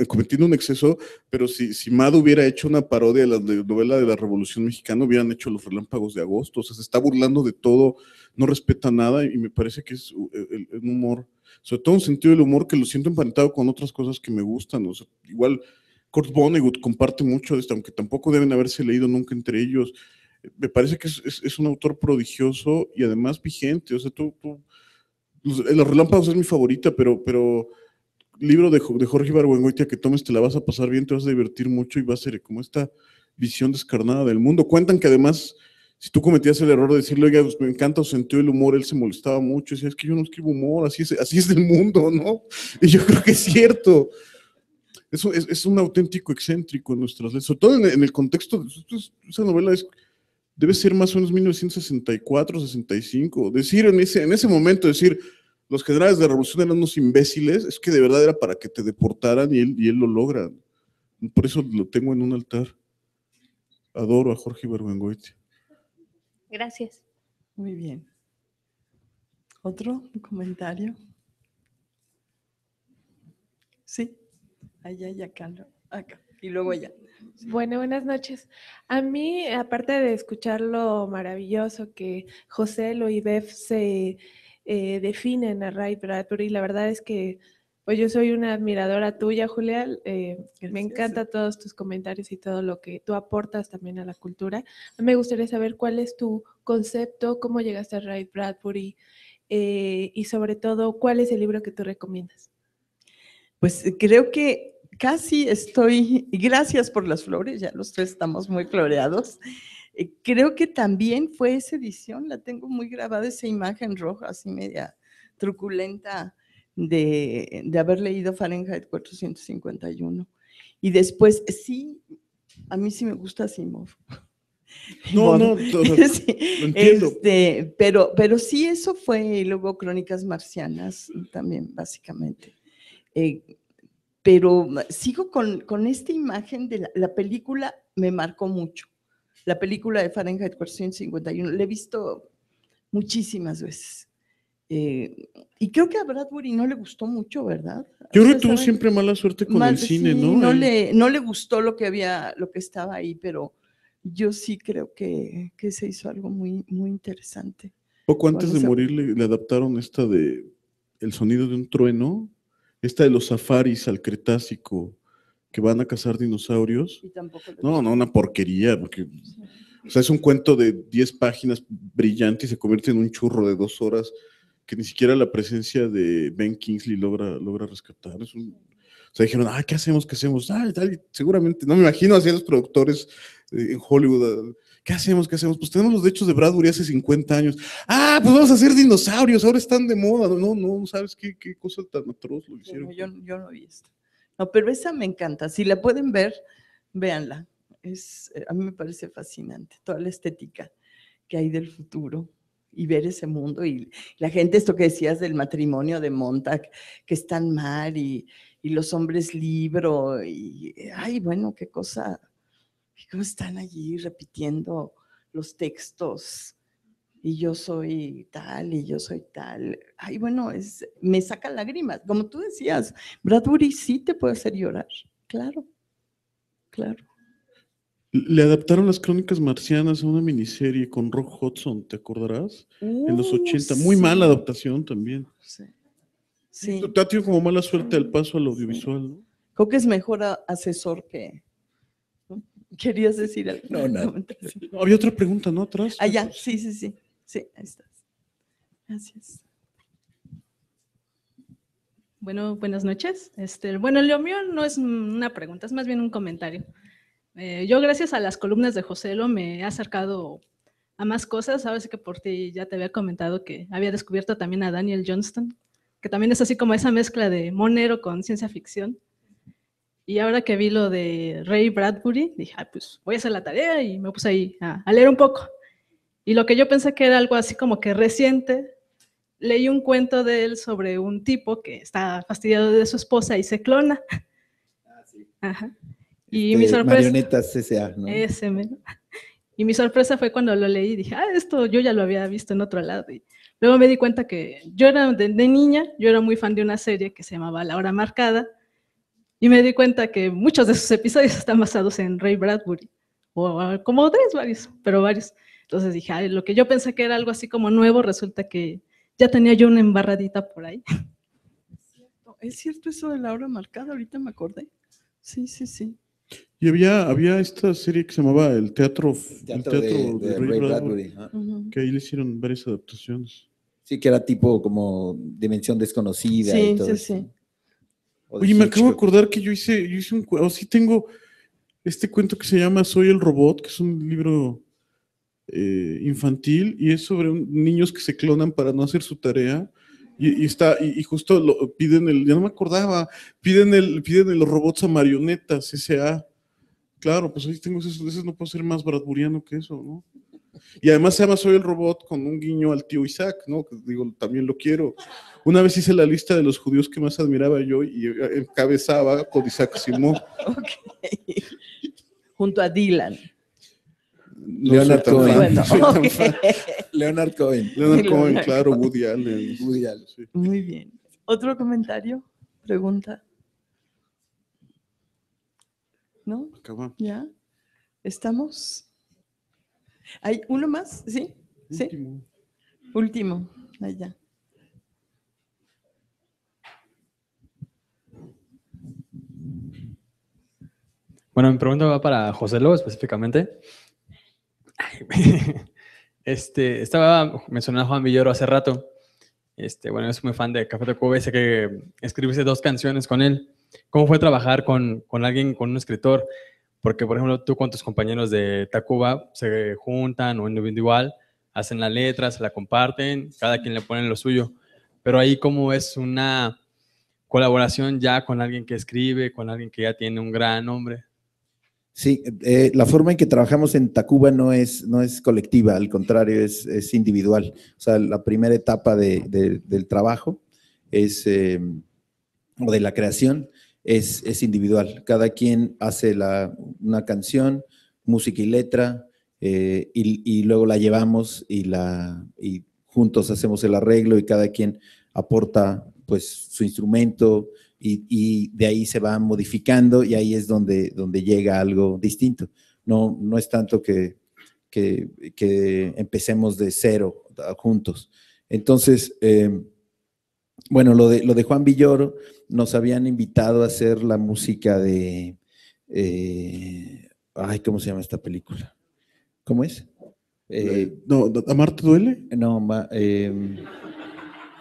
cometiendo un exceso, pero si MAD hubiera hecho una parodia de la novela de la Revolución Mexicana, hubieran hecho Los Relámpagos de Agosto. O sea, se está burlando de todo, no respeta nada, y me parece que es el humor, sobre todo un sentido del humor que lo siento emparentado con otras cosas que me gustan. O sea, igual Kurt Vonnegut comparte mucho de esto, aunque tampoco deben haberse leído nunca entre ellos. Me parece que es un autor prodigioso y además vigente. O sea, Los Relámpagos es mi favorita, pero libro de Jorge Ibargüengoitia que tomes, te la vas a pasar bien, te vas a divertir mucho y va a ser como esta visión descarnada del mundo. Cuentan que además, si tú cometías el error de decirle, oiga, pues me encanta su sentido del humor, él se molestaba mucho y decía, es que yo no escribo humor, así es el mundo, ¿no? Y yo creo que es cierto. Es un auténtico excéntrico en nuestras letras, sobre todo en el contexto, esa novela debe ser más o menos 1964, 65, decir en ese momento, decir, los generales de la revolución eran unos imbéciles, es que de verdad era para que te deportaran y él lo logra. Por eso lo tengo en un altar. Adoro a Jorge Ibargüengoitia.
Gracias.
Muy bien. ¿Otro comentario? Sí. Allá, acá. Y luego allá.
Bueno, buenas noches. A mí, aparte de escuchar lo maravilloso que José y Bev se definen a Ray Bradbury, la verdad es que pues yo soy una admiradora tuya, Julia. Me encanta todos tus comentarios y todo lo que tú aportas también a la cultura. Me gustaría saber cuál es tu concepto, cómo llegaste a Ray Bradbury y sobre todo, ¿cuál es el libro que tú recomiendas?
Pues creo que casi estoy, gracias por las flores, ya los tres estamos muy floreados. Creo que también fue esa edición, la tengo muy grabada, esa imagen roja, así media truculenta de haber leído Fahrenheit 451. Y después, sí, a mí sí me gusta Asimov.
No,
sí,
lo entiendo.
Pero sí, eso fue, y luego Crónicas Marcianas también, básicamente. Pero sigo con esta imagen de la película, me marcó mucho. La película de Fahrenheit 451, la he visto muchísimas veces. Y creo que a Bradbury no le gustó mucho, ¿verdad?
Yo creo que tuvo siempre mala suerte con el cine,
sí,
¿no?
No le gustó lo que estaba ahí, pero yo sí creo que se hizo algo muy, muy interesante.
Poco antes de morir le adaptaron esta de El sonido de un trueno, esta de los safaris al Cretácico, que van a cazar dinosaurios. No, una porquería, porque o sea, es un cuento de 10 páginas brillante y se convierte en un churro de 2 horas que ni siquiera la presencia de Ben Kingsley logra rescatar. O sea, dijeron, ¿qué hacemos? Seguramente, no me imagino así a los productores en Hollywood. ¿Qué hacemos? Pues tenemos los derechos de Bradbury hace 50 años. Pues vamos a hacer dinosaurios, ahora están de moda. No, ¿sabes qué cosa tan atroz lo hicieron?
Yo no vi esto. No, pero esa me encanta. Si la pueden ver, véanla. A mí me parece fascinante toda la estética que hay del futuro y ver ese mundo y la gente, esto que decías del matrimonio de Montag, que es tan mal y los hombres libro y, ay, bueno, cómo están allí repitiendo los textos y yo soy tal y yo soy tal. Ay, bueno, me saca lágrimas. Como tú decías, Bradbury sí te puede hacer llorar. Claro, claro.
Le adaptaron las Crónicas Marcianas a una miniserie con Rock Hudson, ¿te acordarás? En los 80. Muy
Sí.
mala adaptación también.
Sí. Sí.
Te ha tenido como mala suerte al paso al audiovisual, ¿no?
Creo que es mejor asesor que... ¿no? ¿Querías decir algo?
No, nada.
No, había otra pregunta, ¿no? Atrás.
Ah, ya, sí. Sí, ahí estás. Gracias.
Bueno, buenas noches. Bueno, lo mío no es una pregunta, es más bien un comentario. Yo, gracias a las columnas de Joselo, me he acercado a más cosas. Ahora sí que por ti ya te había comentado que había descubierto también a Daniel Johnston, que también es así como esa mezcla de monero con ciencia ficción. Y ahora que vi lo de Ray Bradbury, dije, pues voy a hacer la tarea y me puse ahí a leer un poco. Y lo que yo pensé que era algo así como que reciente, leí un cuento de él sobre un tipo que está fastidiado de su esposa y se clona. Ajá. Y mi sorpresa,
Marionetas S.A., ¿no?
Y mi sorpresa fue cuando lo leí y dije, esto yo ya lo había visto en otro lado. Y luego me di cuenta que yo era de niña, yo era muy fan de una serie que se llamaba La Hora Marcada, y me di cuenta que muchos de sus episodios están basados en Ray Bradbury, o como varios. Entonces dije, lo que yo pensé que era algo así como nuevo, resulta que ya tenía yo una embarradita por ahí.
Es cierto eso de La Hora Marcada, ahorita me acordé. Sí.
Y había esta serie que se llamaba El Teatro
de Ray Bradbury.
Que ahí le hicieron varias adaptaciones.
Sí, que era tipo como Dimensión Desconocida y todo eso.
Sí.
Oye, me acabo de acordar que yo hice un cuento, sí tengo este cuento que se llama Soy el Robot, que es un libro infantil y es sobre niños que se clonan para no hacer su tarea. Y justo piden ya no me acordaba, piden los robots a marionetas, S.A. Claro, pues ahí tengo esos, no puedo ser más bradburiano que eso, ¿no? Y además se llama Soy el Robot con un guiño al tío Isaac, ¿no? Que digo, también lo quiero. Una vez hice la lista de los judíos que más admiraba yo y encabezaba con Isaac Asimov.
Ok. Junto a Dylan.
Leonard Cohen.
Bueno, okay.
Leonard Cohen,
claro, Woody Allen.
Sí.
Muy bien. ¿Otro comentario? ¿Pregunta? ¿No?
Acabamos.
¿Ya? ¿Estamos? ¿Hay uno más? ¿Sí? Último. Allá.
Bueno, mi pregunta va para José Lo específicamente. Estaba mencionando a Juan Villoro hace rato. Bueno, yo soy muy fan de Café Tacuba, sé que escribiste 2 canciones con él. ¿Cómo fue trabajar con alguien, con un escritor? Porque, por ejemplo, tú con tus compañeros de Tacuba se juntan o individual, hacen la letra, se la comparten, cada quien le pone lo suyo. Pero ahí, ¿cómo es una colaboración ya con alguien que escribe, con alguien que ya tiene un gran nombre?
Sí, la forma en que trabajamos en Tacuba no es colectiva, al contrario, es individual. O sea, la primera etapa del trabajo o de la creación es individual. Cada quien hace una canción, música y letra, y luego la llevamos y juntos hacemos el arreglo y cada quien aporta pues su instrumento, y de ahí se va modificando y ahí es donde llega algo distinto. No es tanto que empecemos de cero juntos. Entonces, bueno, lo de Juan Villoro, nos habían invitado a hacer la música de, ¿cómo se llama esta película? ¿Cómo es?
¿Amar te duele?
No,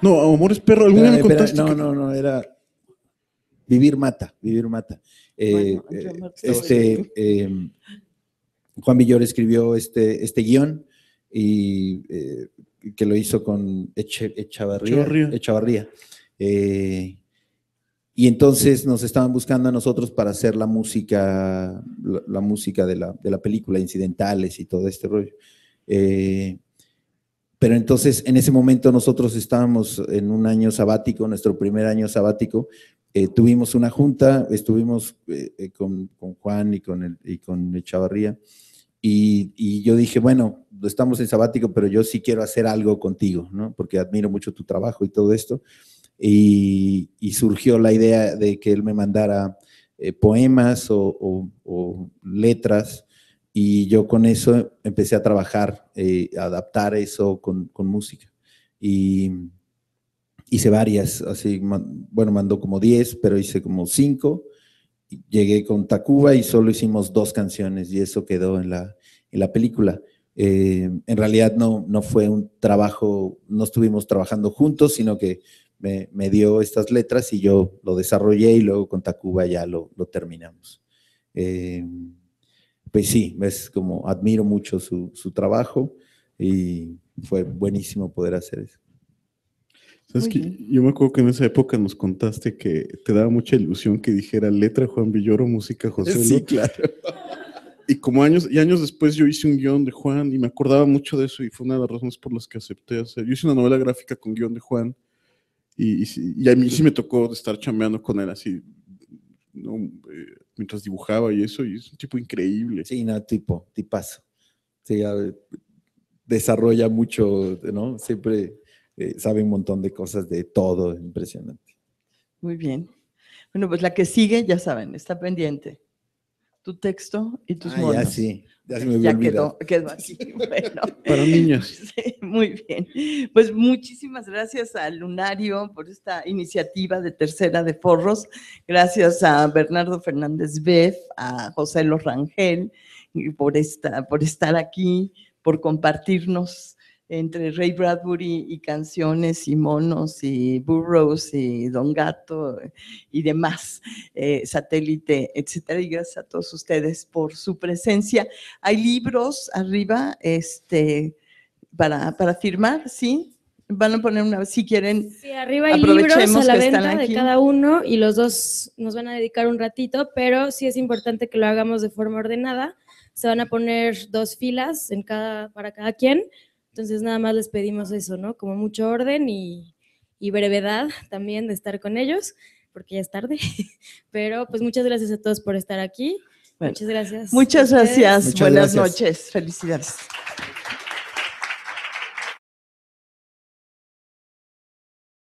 no, Amor es perro. ¿Alguna me contaste?
No, era Vivir Mata. Bueno, Juan Villoro escribió este guión y que lo hizo con Echavarría. Y entonces nos estaban buscando a nosotros para hacer la música de la película, incidentales y todo este rollo. Pero entonces, en ese momento nosotros estábamos en un año sabático, nuestro primer año sabático. Tuvimos una junta, estuvimos con Juan y con Echavarría, y yo dije, bueno, estamos en sabático, pero yo sí quiero hacer algo contigo, ¿no? Porque admiro mucho tu trabajo y todo esto. Y surgió la idea de que él me mandara poemas o letras, y yo con eso empecé a trabajar, a adaptar eso con música. Y hice varias, así, bueno, mandó como 10, pero hice como 5. Llegué con Tacuba y solo hicimos 2 canciones, y eso quedó en la película. En realidad no fue un trabajo, no estuvimos trabajando juntos, sino que me dio estas letras y yo lo desarrollé, y luego con Tacuba ya lo terminamos. Pues sí, es como admiro mucho su trabajo, y fue buenísimo poder hacer eso.
¿Sabes qué? Yo me acuerdo que en esa época nos contaste que te daba mucha ilusión que dijera letra Juan Villoro, música José.
Sí, claro.
Y como años después yo hice un guión de Juan y me acordaba mucho de eso, y fue una de las razones por las que acepté hacer. Yo hice una novela gráfica con guión de Juan, y a mí sí me tocó estar chambeando con él así, ¿no? Mientras dibujaba y eso, y es un tipo increíble.
Sí, no, tipazo. Sí, desarrolla mucho, ¿no? Siempre sabe un montón de cosas, de todo, impresionante.
Muy bien. Bueno, pues la que sigue, ya saben, está pendiente. Tu texto y tus monos.
Ya sí, ya se me había olvidado.
Quedó aquí. Bueno.
Para niños.
Sí, muy bien. Pues muchísimas gracias a Lunario por esta iniciativa de Tercera de Forros. Gracias a Bernardo Fernández Beff, a José Lo Rangel, por estar aquí, por compartirnos entre Ray Bradbury y canciones y monos y Burroughs y Don Gato y demás, Satélite, etcétera. Y gracias a todos ustedes por su presencia. Hay libros arriba para firmar, ¿sí? Van a poner una, si quieren.
Sí, arriba hay libros a la venta de cada uno, y los dos nos van a dedicar un ratito, pero sí es importante que lo hagamos de forma ordenada. Se van a poner 2 filas para cada quien. Entonces nada más les pedimos eso, ¿no? Como mucho orden y brevedad también de estar con ellos, porque ya es tarde. Pero pues muchas gracias a todos por estar aquí.
Bueno,
muchas gracias.
Muchas gracias.
Muchas
Buenas
gracias.
noches. Felicidades.